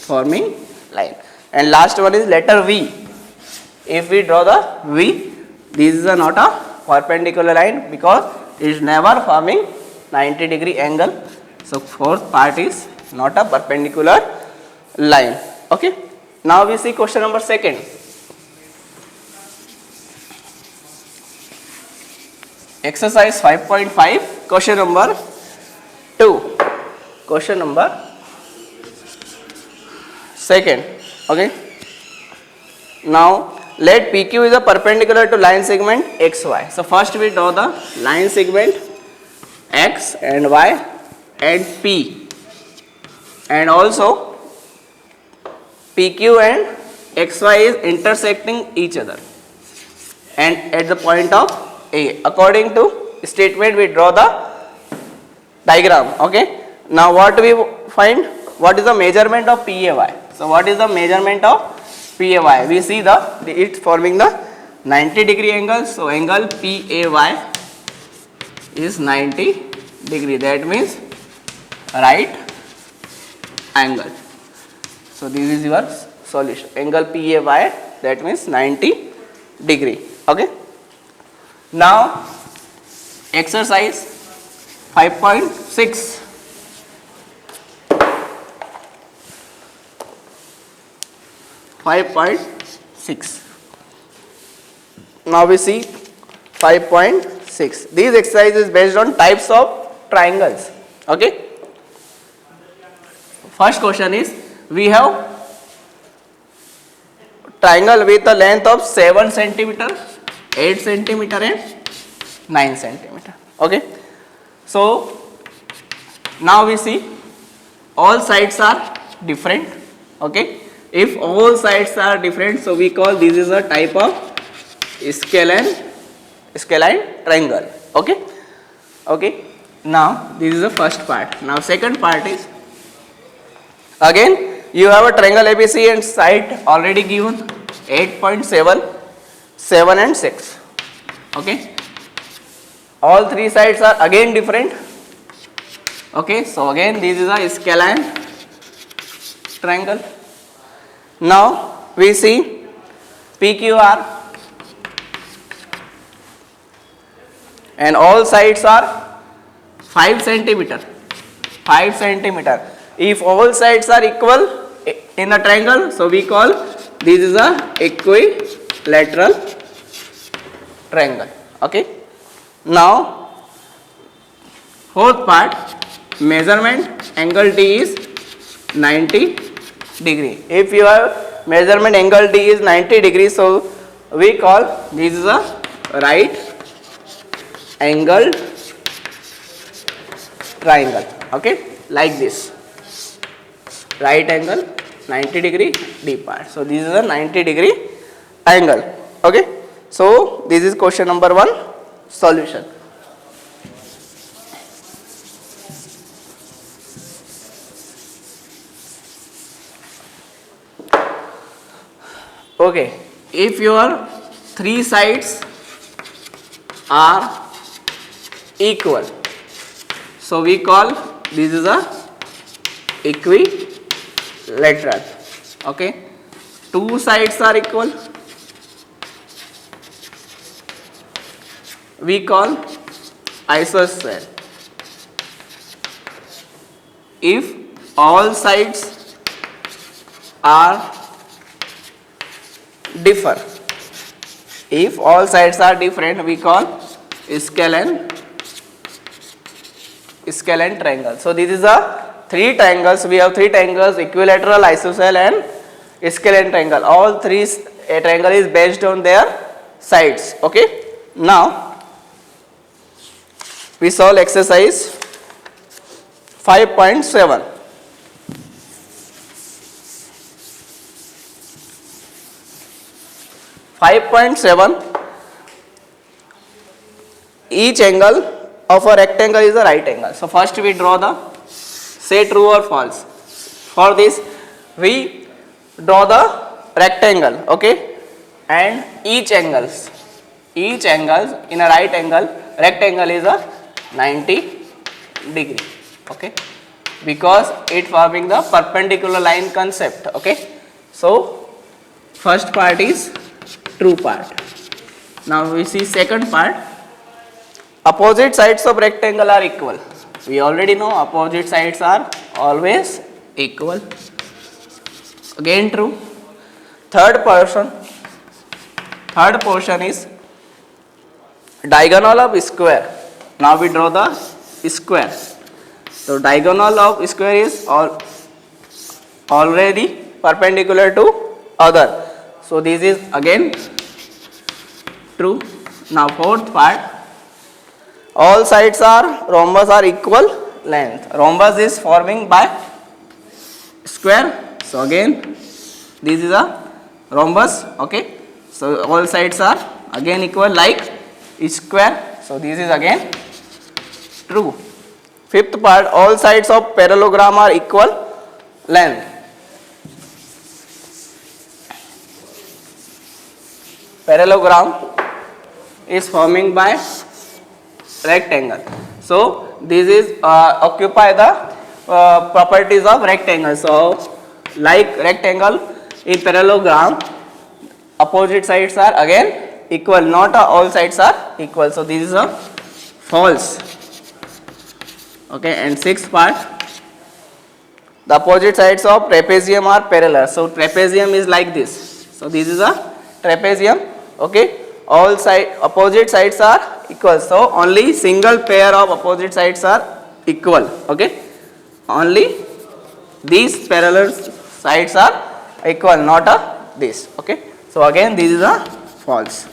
forming line. And last one is letter V. If we draw the V, this is not a perpendicular line because it is never forming 90 degree angle. So fourth part is not a perpendicular line. Okay. Now we see question number 2. Exercise 5.5, question number 2. Question number 2. Okay. Now let PQ is a perpendicular to line segment XY. So first we draw the line segment X and Y and P, and also PQ and XY is intersecting each other and at the point of A. According to statement we draw the diagram. Okay. Now what we find? What is the measurement of PAY? So what is the measurement of PAY? We see it's forming the 90 degree angle. So angle PAY is 90 degree. That means right angle. So this is your solution. Angle PAY, that means 90 degree. Okay. Now exercise 5.6. Now we see 5.6. These exercises based on types of triangles. Okay. First question is, we have triangle with a length of 7 centimeters 8 centimeter and 9 centimeter. Okay, so now we see all sides are different. Okay, if all sides are different, so we call this is a type of scalene triangle. Okay, okay, now this is the first part. Now second part is, again you have a triangle ABC and side already given 8.7, 7 and 6. Okay, all three sides are again different. Okay, so again this is a scalene triangle. Now we see PQR and all sides are 5 centimeter. 5 centimeter. If all sides are equal in a triangle, so we call this is a equilateral triangle. Okay, now fourth part, measurement angle D is 90 degree. If your measurement angle D is 90 degrees, so we call this is a right angle triangle. Okay, like this, right angle 90 degree D part. So this is a 90 degree angle. Okay, so this is question number 1 solution. Okay, if your three sides are equal, so we call this is a equilateral. Okay, two sides are equal, we call isosceles. If all sides are differ, if all sides are different, we call scalene triangle. So this is a three triangles. We have three triangles: equilateral, isosceles and scalene triangle. All three triangle is based on their sides. Okay, now we solve exercise 5.7. Each angle of a rectangle is a right angle. So first we draw the, say true or false. For this we draw the rectangle. Okay, and each angles in a right angle rectangle is a 90 degree. Okay, because it forming the perpendicular line concept. Okay, so first part is true part. Now we see second part. Opposite sides of rectangle are equal. We already know opposite sides are always equal. Again true. Third portion is diagonal of square. Now we draw the square. So diagonal of square is already perpendicular to other. So this is again true. Now fourth part, all sides are rhombus are equal length. Rhombus is forming by square. So again this is a rhombus. Okay, so all sides are again equal like square. So this is again true. Fifth part, all sides of parallelogram are equal length. Parallelogram is forming by rectangle. So this is occupy the properties of rectangle. So like rectangle in parallelogram, opposite sides are again equal, not all sides are equal. So this is a false. Okay, and sixth part, the opposite sides of trapezium are parallel. So trapezium is like this. So this is a trapezium. Okay, all opposite sides are equal. So only single pair of opposite sides are equal. Okay, only these parallel sides are equal, not this. Okay, so again this is a false.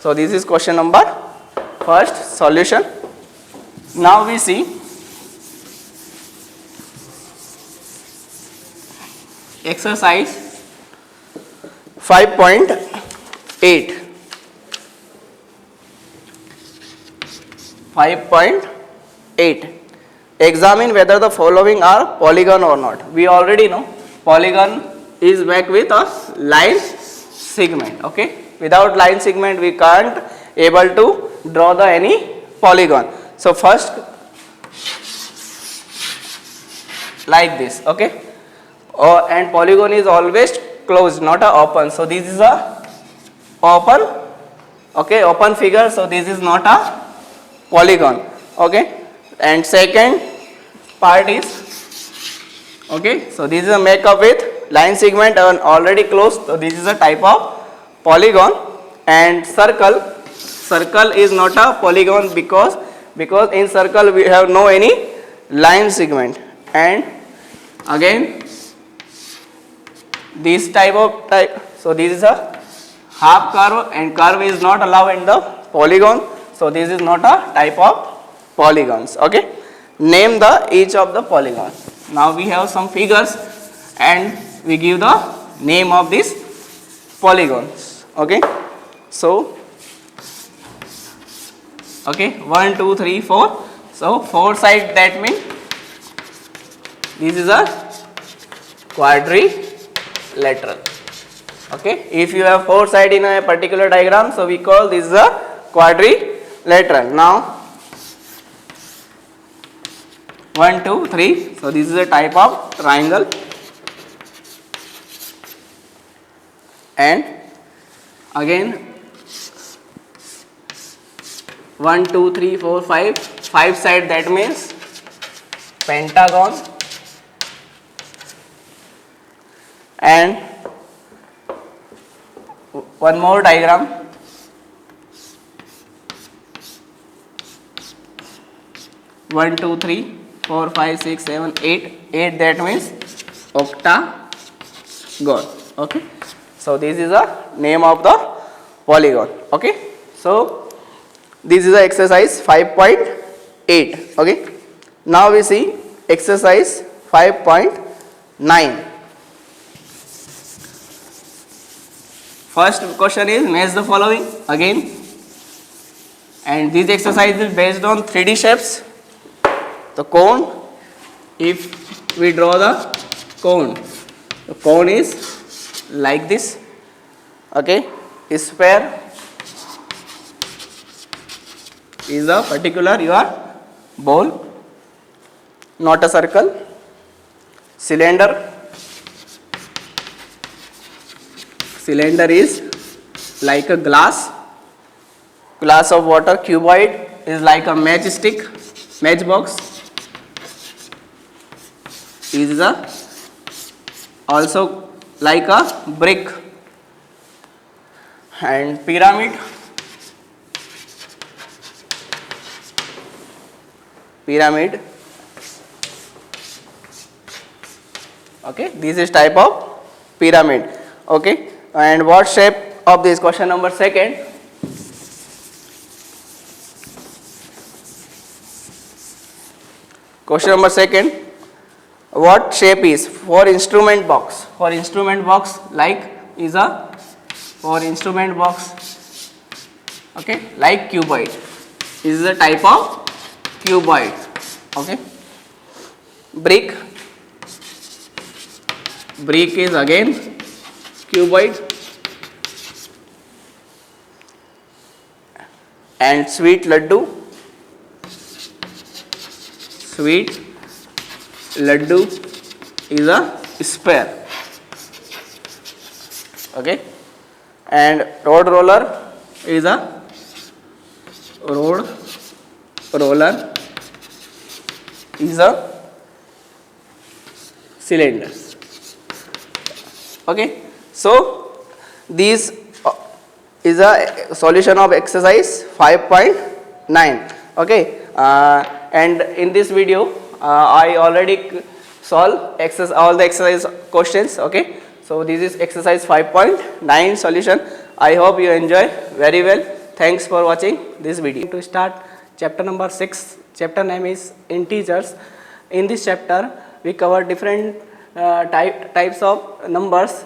So this is question number first solution. Now we see exercise 5.8. 5.8. Examine whether the following are polygon or not. We already know polygon is back with a line segment. Okay, without line segment we can't able to draw the any polygon. So first like this. Okay, and polygon is always closed, not a open. So this is a open. Okay, open figure. So this is not a polygon. Okay, and second part is, okay, so this is a makeup with line segment and already closed. So this is a type of polygon. And circle is not a polygon because in circle we have no any line segment. And again this type, so this is a half curve, and curve is not allowed in the polygon. So this is not a type of polygons. Okay, name the each of the polygon. Now we have some figures and we give the name of these polygons. Okay, so okay, 1 2 3 4. So 4 side, that means this is a quadrilateral. Okay, if you have 4 side in a particular diagram, so we call this is a quadrilateral. Now 1 2 3. So this is a type of triangle. And again 1 2 3 4 5. 5 side, that means pentagon. And one more diagram. 1 2 3 4 5 6 7 8. 8, that means octagon. Okay, so this is the name of the polygon. Okay, so this is the exercise 5.8. Okay, now we see exercise 5.9. First question is match the following again, and this exercise is based on 3D shapes. The cone, if we draw the cone is like this. Okay, sphere is a particular your ball, not a circle. Cylinder is like a glass of water. Cuboid is like a matchbox is also like a brick. And pyramid okay, this is type of pyramid. Okay, and what shape of this? Question number second. Question number second, what shape is for instrument box? For instrument box, like is a for instrument box, okay, like cuboid is a type of cuboid. Okay, brick is again cuboid. And sweet laddu is a sphere. Okay, and road roller is a cylinder. Okay, so this is a solution of exercise 5.9. Okay, and in this video I already solve all the exercise questions. Okay, so this is exercise 5.9 solution. I hope you enjoy very well. Thanks for watching this video. To start chapter number 6, chapter name is integers. In this chapter we cover different types of numbers.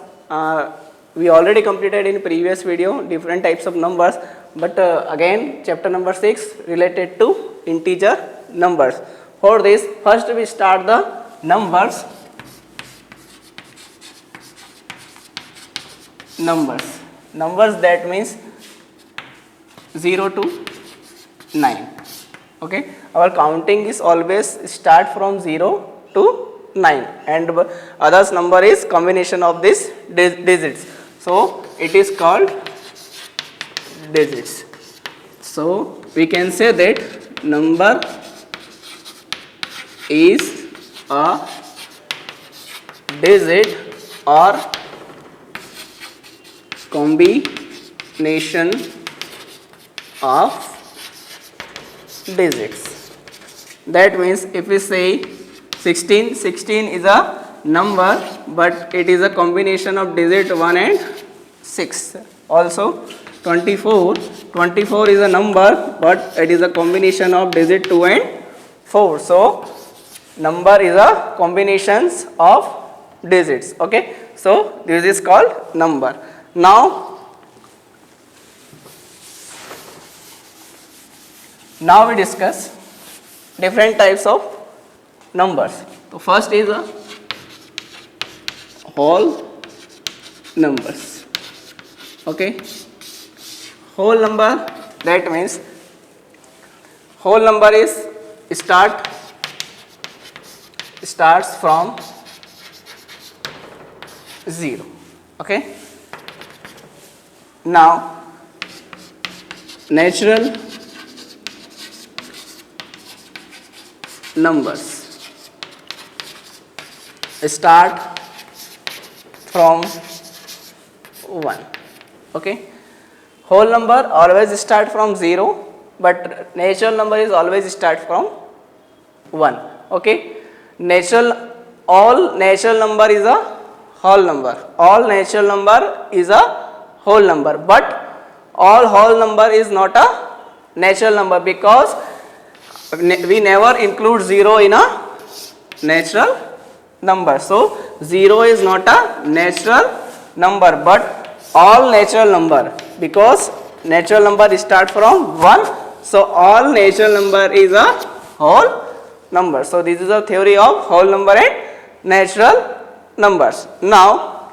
We already completed in previous video different types of numbers, but again chapter number 6 related to integer numbers. For this, first we start the numbers. Numbers that means 0 to 9. Okay, our counting is always start from 0 to 9, and others number is combination of these digits, so it is called digits. So we can say that number is a digit or combination of digits. That means if we say 16 is a number, but it is a combination of digit 1 and 6. Also 24 is a number, but it is a combination of digit 2 and 4. So number is a combinations of digits. Okay, so this is called number. Now we discuss different types of numbers. So first is a whole numbers. Okay, whole number, that means whole number is starts from 0. Okay, now natural numbers start from 1. Okay, whole number always start from 0, but natural number is always start from 1. Okay, all natural number is a whole number. All natural number is a whole number, but all whole number is not a natural number, because we never include 0 in a natural number. So 0 is not a natural number, but all natural number, because natural number start from 1, so all natural number is a whole number. So this is a theory of whole number and natural numbers. Now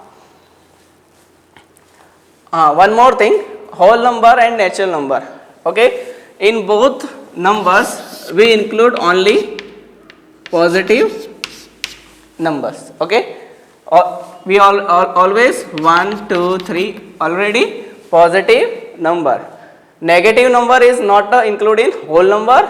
one more thing, whole number and natural number. Okay, in both numbers we include only positive numbers. Okay, we always 1, 2, 3 already positive number. Negative number is not included in whole number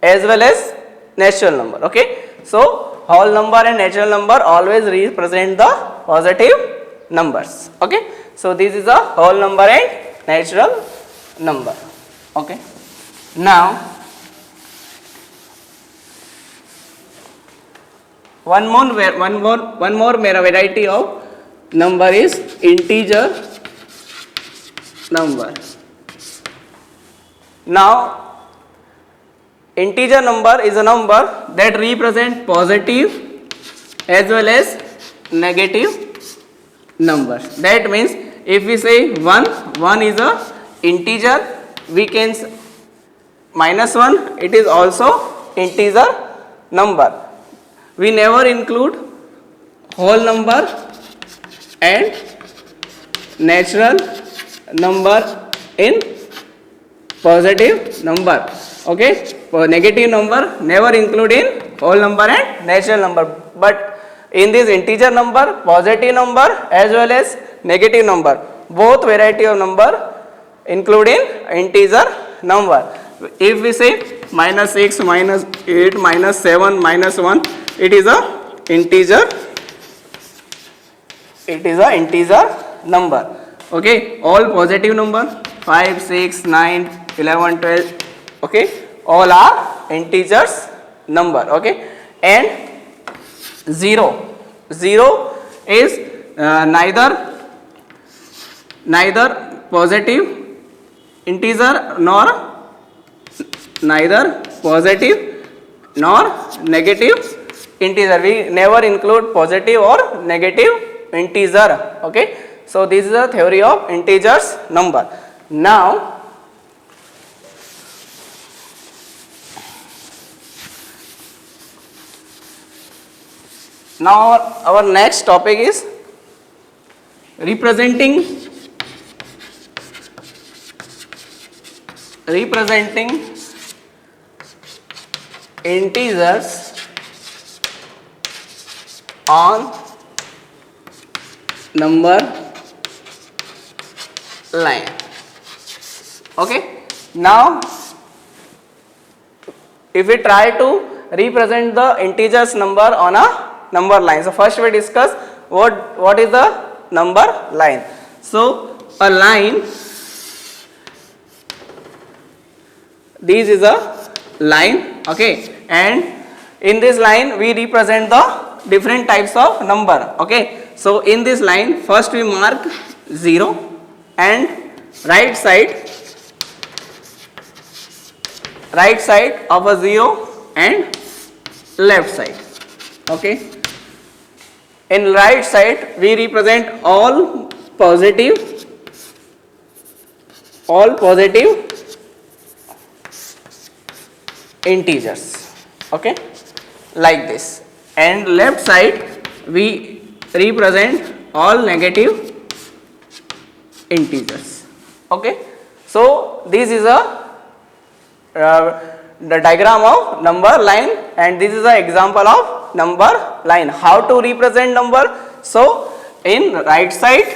as well as natural number. Okay, so whole number and natural number always represent the positive numbers. Okay, so this is a whole number and natural number. Okay, now one more variety of number is integer number. Now integer number is a number that represent positive as well as negative numbers. That means if we say 1 is a integer, we can -1, it is also integer number. We never include whole number and natural number in positive number. Okay, for negative number never include in whole number and natural number, but in this integer number, positive number as well as negative number, both variety of number include in integer number. If we say -6, -8, -7, -1, it is a integer number. Okay, all positive number 5, 6, 9, 11, 12. Okay, all are integers number. Okay, and 0 is neither positive integer nor neither positive nor negative integer. We never include positive or negative integer. Okay, so this is the theory of integers number. Now our next topic is representing integers on number line. Okay, now if we try to represent the integers number on a number line, so first we discuss what is the number line. So a line, this is a line, okay, and in this line we represent the different types of number. Okay, so in this line first we mark 0 and right side of a 0 and left side. Okay, in right side we represent all positive integers. Okay, like this, and left side we represent all negative integers. Okay, so this is the diagram of number line, and this is the example of number line. How to represent number? So in right side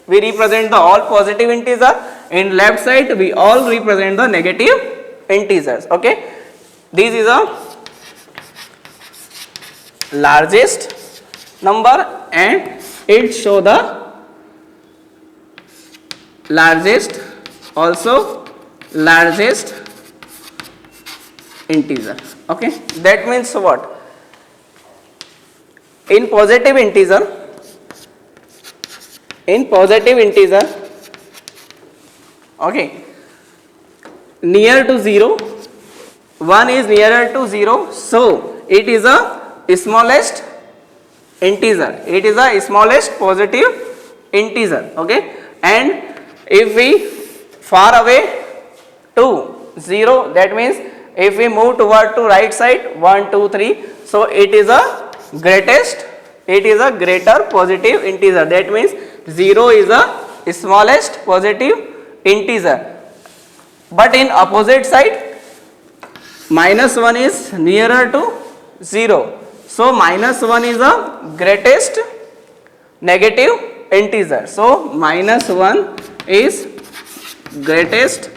we represent the all positive integer, in left side we all represent the negative integers. Okay, this is a largest number and it show the largest integer. Okay, that means what? In positive integer, okay, near to 0, 1 is nearer to 0, so it is a smallest integer, it is a smallest positive integer. Okay, and if we far away to 0, that means if we move toward to right side 1 2 3, so it is a greater positive integer. That means 0 is a smallest positive integer. But in opposite side, minus 1 is nearer to 0, so minus 1 is a greatest negative integer. So minus 1 is greatest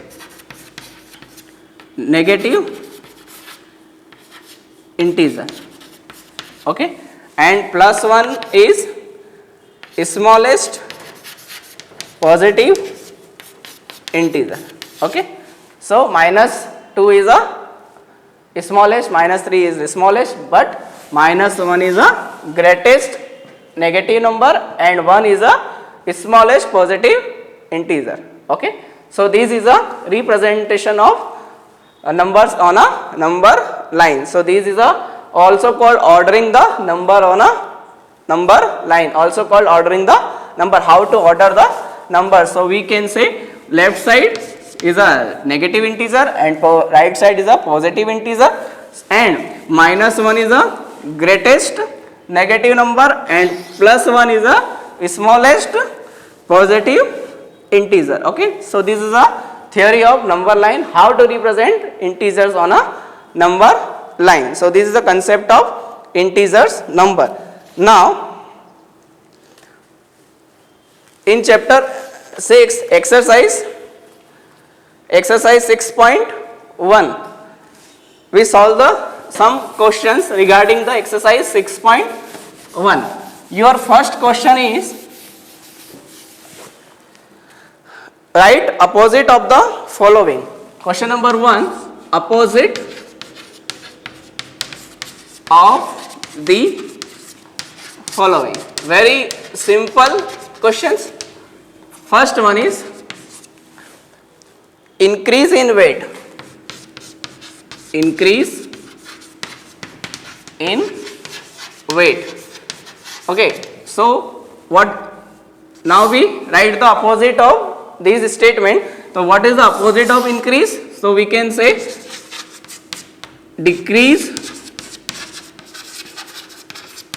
negative integer. Okay, and plus 1 is smallest positive integer. Okay, so minus 2 is a smallest, minus 3 is the smallest, but minus 1 is a greatest negative number and 1 is a smallest positive integer. Okay, so this is a representation of numbers on a number line. So this is also called ordering the number on a number line, also called ordering the number. How to order the number? So we can say left side is a negative integer and right side is a positive integer, and minus 1 is a greatest negative number and plus 1 is a smallest positive integer. Okay, so this is a theory of number line, how to represent integers on a number line. So this is the concept of integers number. Now in chapter 6 exercise 6.1 we solve some questions regarding the exercise 6.1. Your first question is write opposite of the following. Question number 1, opposite of the following. Very simple questions. First one is increase in weight, increase in weight. Okay, so what, now we write the opposite of this statement. So what is the opposite of increase? So we can say decrease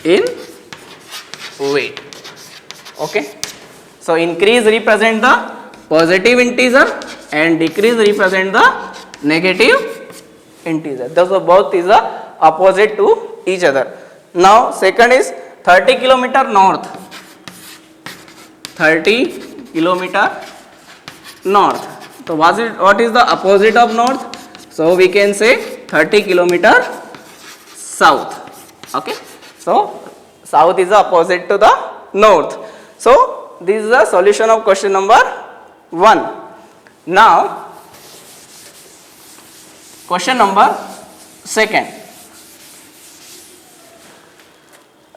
in weight. Okay, so increase represent the positive integer and decrease represent the negative integer. Those are both is the opposite to each other. Now second is 30 kilometer north, 30 kilometer north. So what is the opposite of north? So we can say 30 kilometer south. Okay, so south is the opposite to the north. So this is the solution of question number 1. Now question number 2.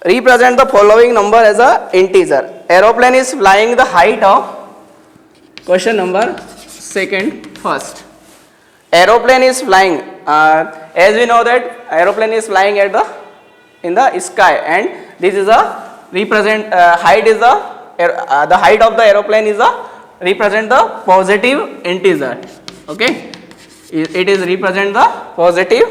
Represent the following number as a integer. Aeroplane is flying the height of, question number 2 first. Aeroplane is flying, as we know that aeroplane is flying at the in the sky, and this is a represent height is the height of the aeroplane is a represent the positive integer. Okay, it is represent the positive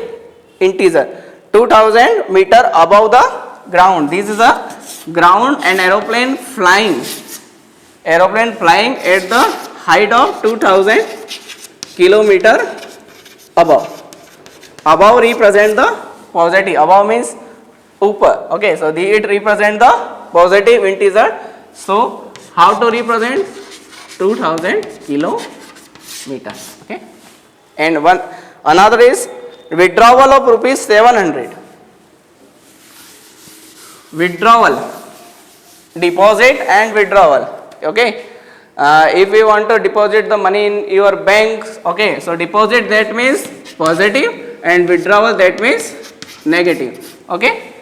integer. 2000 meter above the ground, this is a ground and aeroplane flying at the height of 2000 kilometer above. Above represent the positive, above means upper. Okay, so it represent the positive integer. So how to represent 2000 kilometer? Okay, and another is withdrawal of rupees 700. Withdrawal, deposit and withdrawal. Okay, if you want to deposit the money in your bank, okay, so deposit that means positive and withdrawal that means negative. Okay,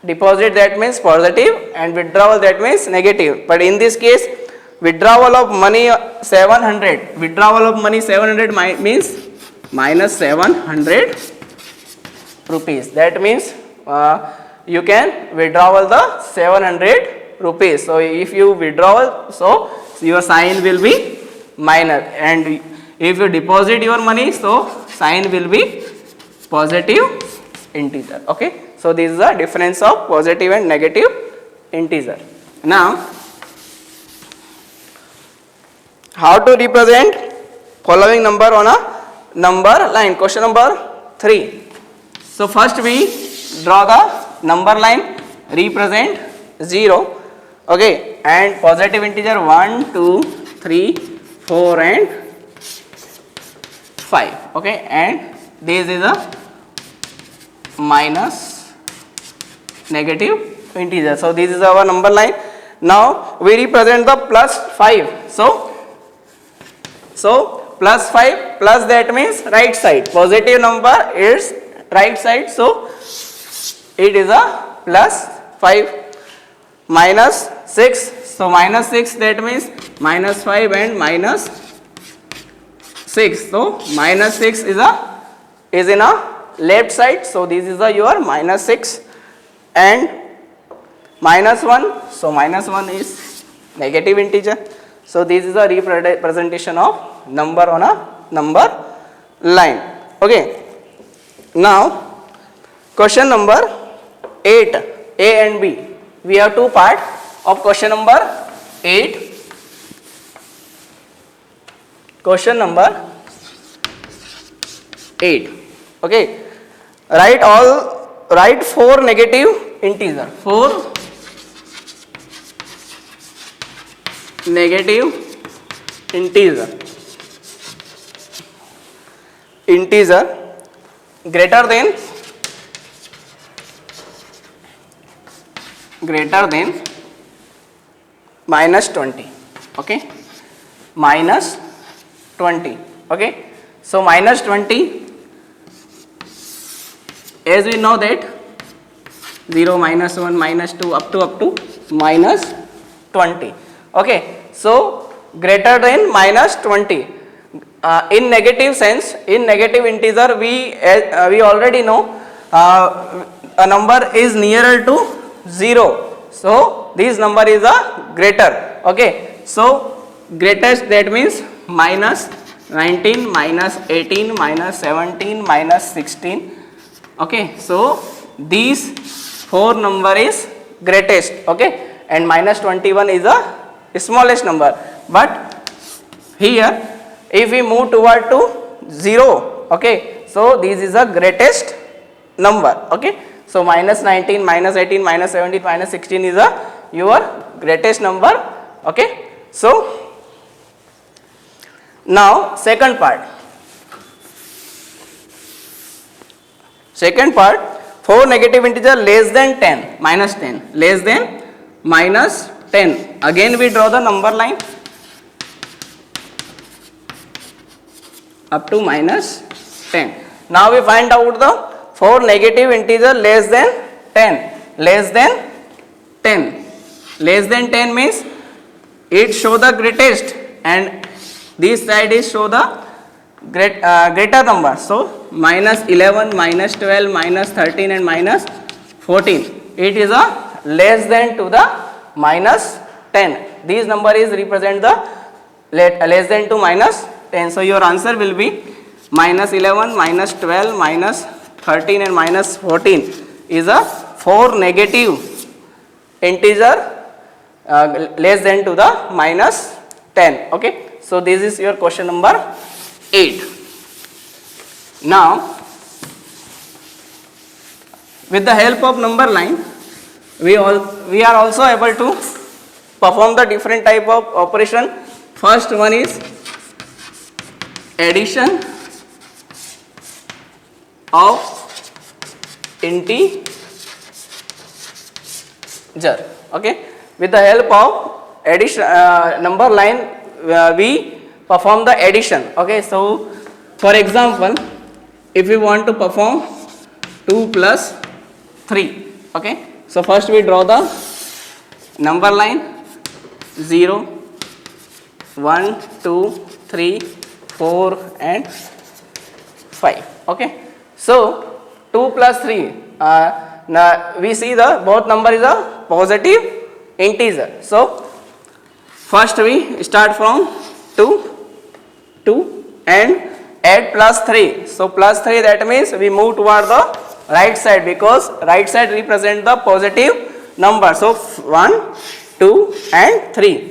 deposit that means positive and withdrawal that means negative. But in this case, withdrawal of money 700, withdrawal of money 700 means minus 700 rupees. That means you can withdrawal the 700 rupees. So if you withdrawal, so your sign will be minus, and if you deposit your money, so sign will be positive integer. Okay, so this is the difference of positive and negative integer. Now how to represent following number on a number line? Question number 3. So first we draw the number line, represent 0. Okay, and positive integer 1, 2, 3, 4 and 5. Okay, and this is a minus negative integer. So this is our number line. Now we represent the plus 5. So plus 5, plus that means right side. Positive number is right side. So it is a plus 5. Minus 6. So minus 6, that means minus 5 and minus 6. So minus 6 is in a left side. So this is your minus 6 and minus 1. So minus 1 is negative integer. So this is a representation of number on a number line. Okay. Now question number 8, A and B. We have two parts of question number 8. Question number 8. Okay. Write 4 negative integer. 4 negative integer greater than minus 20. Okay, minus 20. Okay, so minus 20, as we know that 0, minus 1, minus 2 up to minus 20. Okay, so greater than minus 20. in negative sense, in negative integer, we already know a number is nearer to 0. So this number is a greater. Okay. So greatest, that means minus 19, minus 18, minus 17, minus 16. Okay. So these four number is greatest. Okay. And minus 21 is the smallest number. But here, if we move toward to 0, okay, so this is the greatest number. Okay. So minus 19, minus 18, minus 17, minus 16 is your greatest number. Okay. So now second part. Second part, 4 negative integer less than 10, minus 10, less than minus 10. Again we draw the number line up to minus 10. Now we find out the 4 negative integer less than 10. Less than 10. Less than 10 means it show the greatest, and this side is show the greater number. So minus 11, minus 12, minus 13 and minus 14. It is a less than to the minus 10. These number is represent the less than to minus 10. So your answer will be minus 11, minus 12, minus 13 and minus 14 is a 4 negative integer less than to the minus 10. Okay. So this is your question number 8. Now with the help of number line, we are also able to perform the different type of operation. First one is addition of integer. Okay. With the help of addition number line, we perform the addition. Okay. So for example, if we want to perform 2 plus 3. Okay. So first we draw the number line 0, 1, 2, 3, 4 and 5. Okay. So 2 plus 3, now we see the both number is a positive integer. So first we start from 2 and add plus 3. So plus 3, that means we move toward the right side, because right side represent the positive number. So 1, 2 and 3.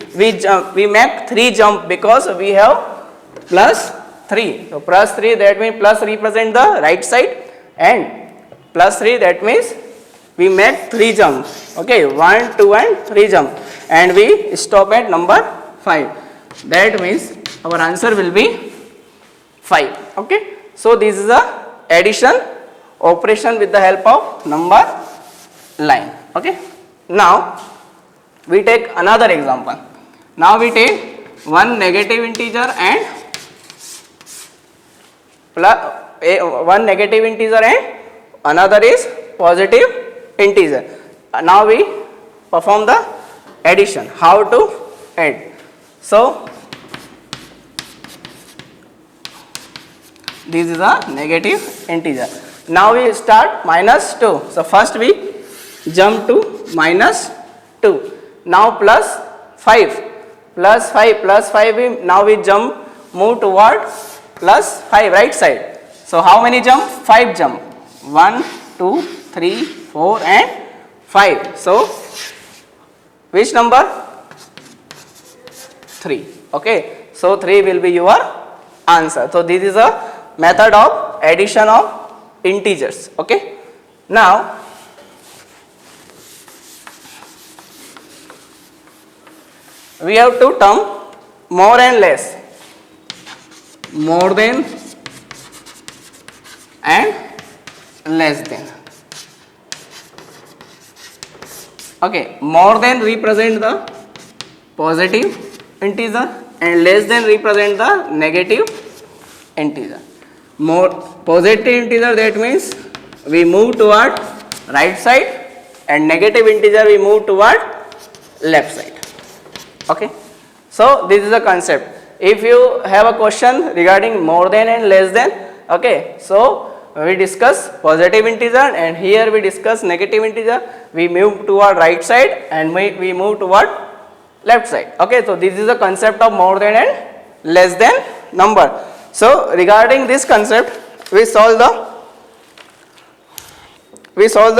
We make 3 jump because we have plus 3. So plus 3, that means plus represent the right side, and plus 3, that means we make 3 jump. Okay, 1, 2 and 3 jump, and we stop at number 5. That means our answer will be 5. Okay. So this is a addition operation with the help of number line. Okay. Now we take another example. Now we take one negative integer and one negative integer and another is positive integer. Now we perform the addition. How to add? So this is a negative integer. Now we start minus 2. So first we jump to minus 2. Now plus 5. Plus 5, plus 5, now we move toward plus 5 right side. So how many jump? 5 jump. 1, 2, 3, 4 and 5. So which number? 3. Okay. So 3 will be your answer. So this is a method of addition of integers. Okay. Now we have two terms, more and less. More than and less than. Okay, more than represent the positive integer and less than represent the negative integer. More positive integer, that means we move toward right side, and negative integer we move toward left side. Okay, so this is the concept. if you have a question regarding more than and less than, okay, so we discuss positive integer and here we discuss negative integer. We move toward right side and we move toward left side. Okay, so this is the concept of more than and less than number. So regarding this concept, we solve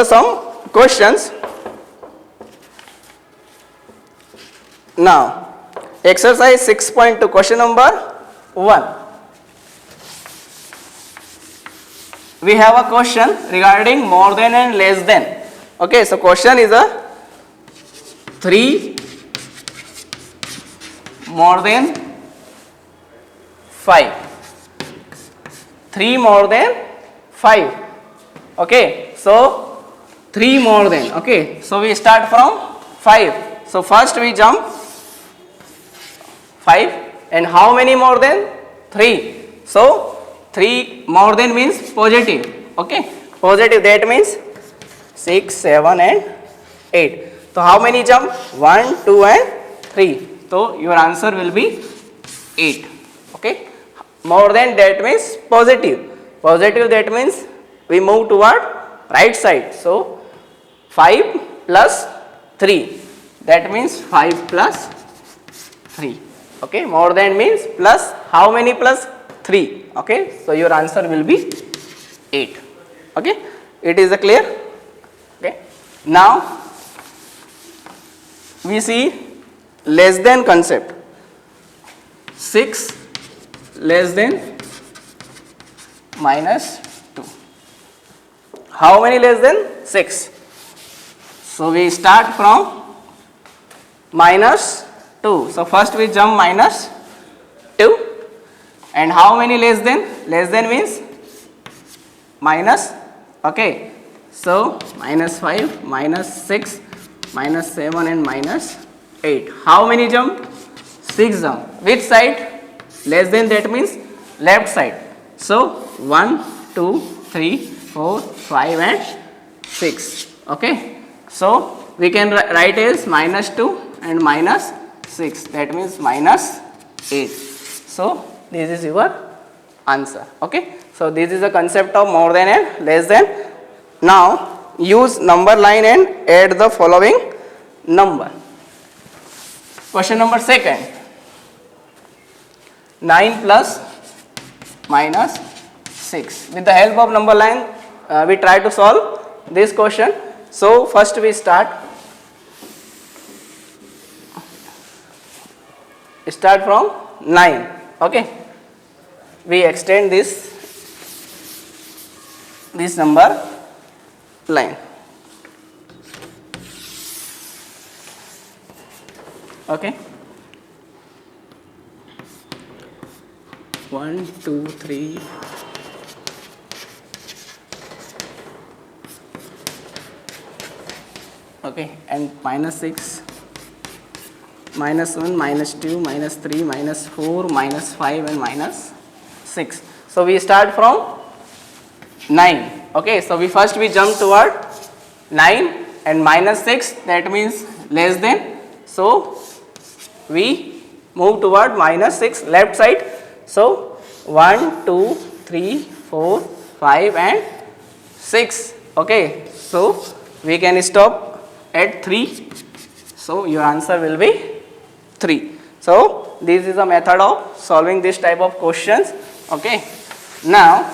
some questions. Now exercise 6.2, question number 1. We have a question regarding more than and less than. Okay, so question is a 3 more than 5. 3 more than 5. Okay, so 3 more than. Okay, so we start from 5. So first we jump 5 and how many more than? 3. So 3 more than means positive. Okay, positive, that means 6, 7 and 8. So how many jump? 1, 2 and 3. So your answer will be 8. Okay, more than, that means positive. Positive, that means we move toward right side. So 5 plus 3, that means 5 plus 3. Okay, more than means plus, how many plus? 3. Okay, so your answer will be 8. Okay, it is clear? Okay, now we see less than concept. 6 less than minus 2. How many less than? 6. So we start from minus 2. So first we jump minus 2. And how many less than? Less than means minus. Okay, so minus 5, minus 6, minus 7 and minus 8. How many jump? 6 jump. Which side? Less than, that means left side. So 1, 2, 3, 4, 5 and 6. Okay, so we can write as minus 2 and minus 6, that means minus 8. So this is your answer. Okay, so this is the concept of more than and less than. Now use number line and add the following number. Question number 2. 9 plus minus 6. With the help of number line we try to solve this question. So first we start from 9. Okay, we extend this number line. Okay, 1, 2, 3, okay, and minus 6, minus 1, minus 2, minus 3, minus 4, minus 5 and minus 6. So we start from 9. Okay, so we jump toward 9 and minus 6, that means less than. So we move toward minus 6 left side. So 1, 2, 3, 4, 5 and 6. Okay, so we can stop at 3. So your answer will be 3. So this is a method of solving this type of questions. Okay, now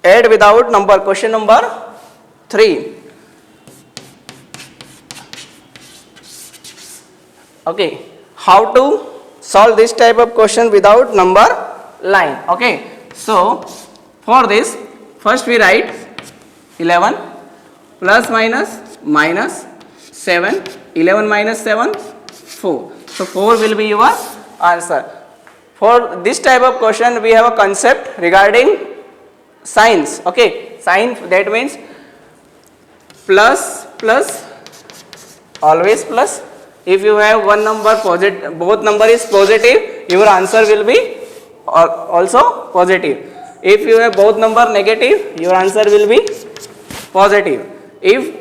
add without number, question number 3. Okay, how to solve this type of question without number line? Okay, so for this first we write 11 plus minus 7, 11 minus 7, 4. So 4 will be your answer. For this type of question we have a concept regarding signs. Okay, sign, that means plus always plus. If you have one number positive, both number is positive, your answer will be also positive. If you have both number negative, your answer will be positive. If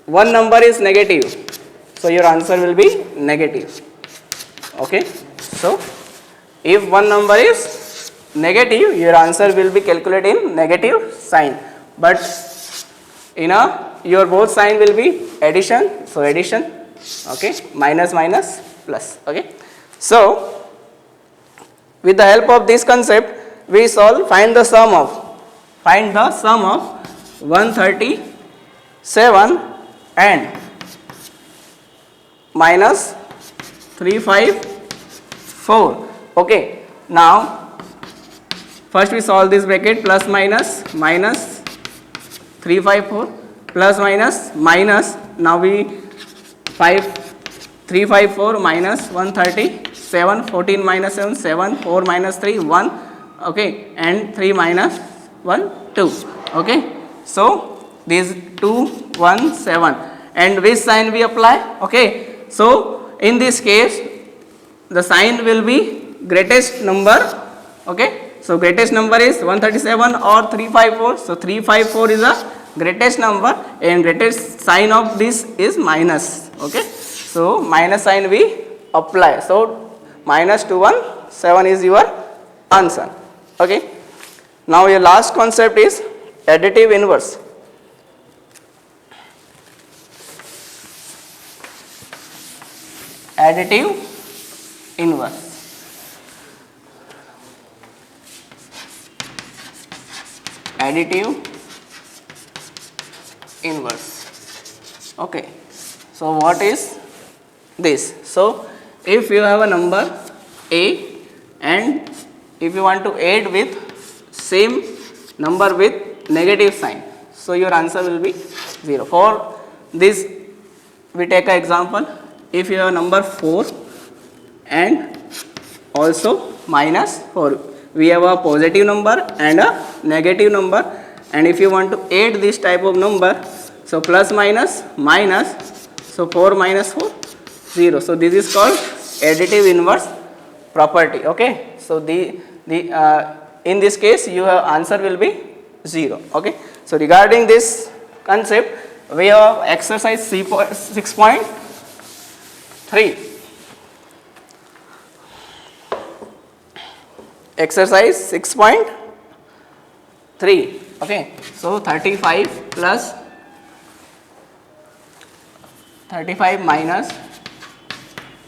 one number is negative, so your answer will be negative. Okay, so if one number is negative, your answer will be calculated in negative sign, but your both sign will be addition, so addition. Okay, minus minus plus. Okay, so with the help of this concept, we find the sum of 137 and minus 354. Okay, now first we solve this bracket, plus minus 354 plus minus, now we 354 minus 137, 14 minus 7, 7, 4 minus 3, 1, okay, and 3 minus 1, 2. Okay, so these 2, 1, 7, and which sign we apply? Okay, so in this case the sign will be greatest number. Okay, so greatest number is 137 or 354, so 354 is the greatest number and greatest sign of this is minus. Okay, so minus sign we apply, so minus 217 is your answer. Okay, now your last concept is additive inverse. Additive inverse. Additive inverse. Okay, so what is this? So if you have a number A and if you want to add with same number with negative sign, so your answer will be 0. For this we take an example. If you have number 4 and also minus 4, we have a positive number and a negative number, and if you want to add this type of number, so plus minus minus, so 4 minus 4, 0. So this is called additive inverse property. Okay, so in this case your answer will be 0. Okay, so regarding this concept, we have exercise 6.3. Exercise 6.3. Okay, so 35 plus 35 minus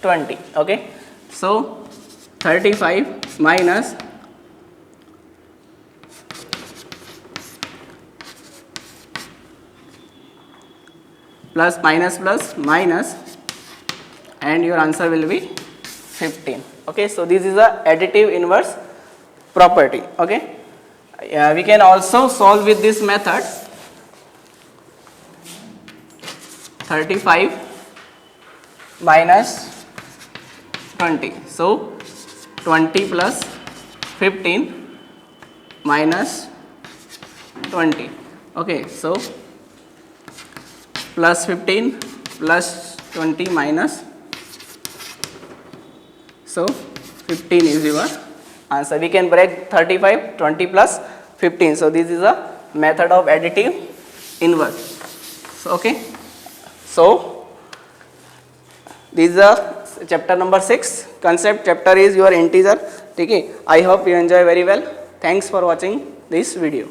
20. Okay, so 35 minus plus minus plus minus, and your answer will be 15. Okay, so this is a additive inverse property. Okay, we can also solve with this method. 35 minus 20, so 20 plus 15 minus 20. Okay, so plus 15 plus 20 minus, so 15 is your answer. We can break 35, 20 plus 15. So this is a method of additive inverse. So, okay, so this is a chapter number 6. Concept chapter is your integer. Okay, I hope you enjoy very well. Thanks for watching this video.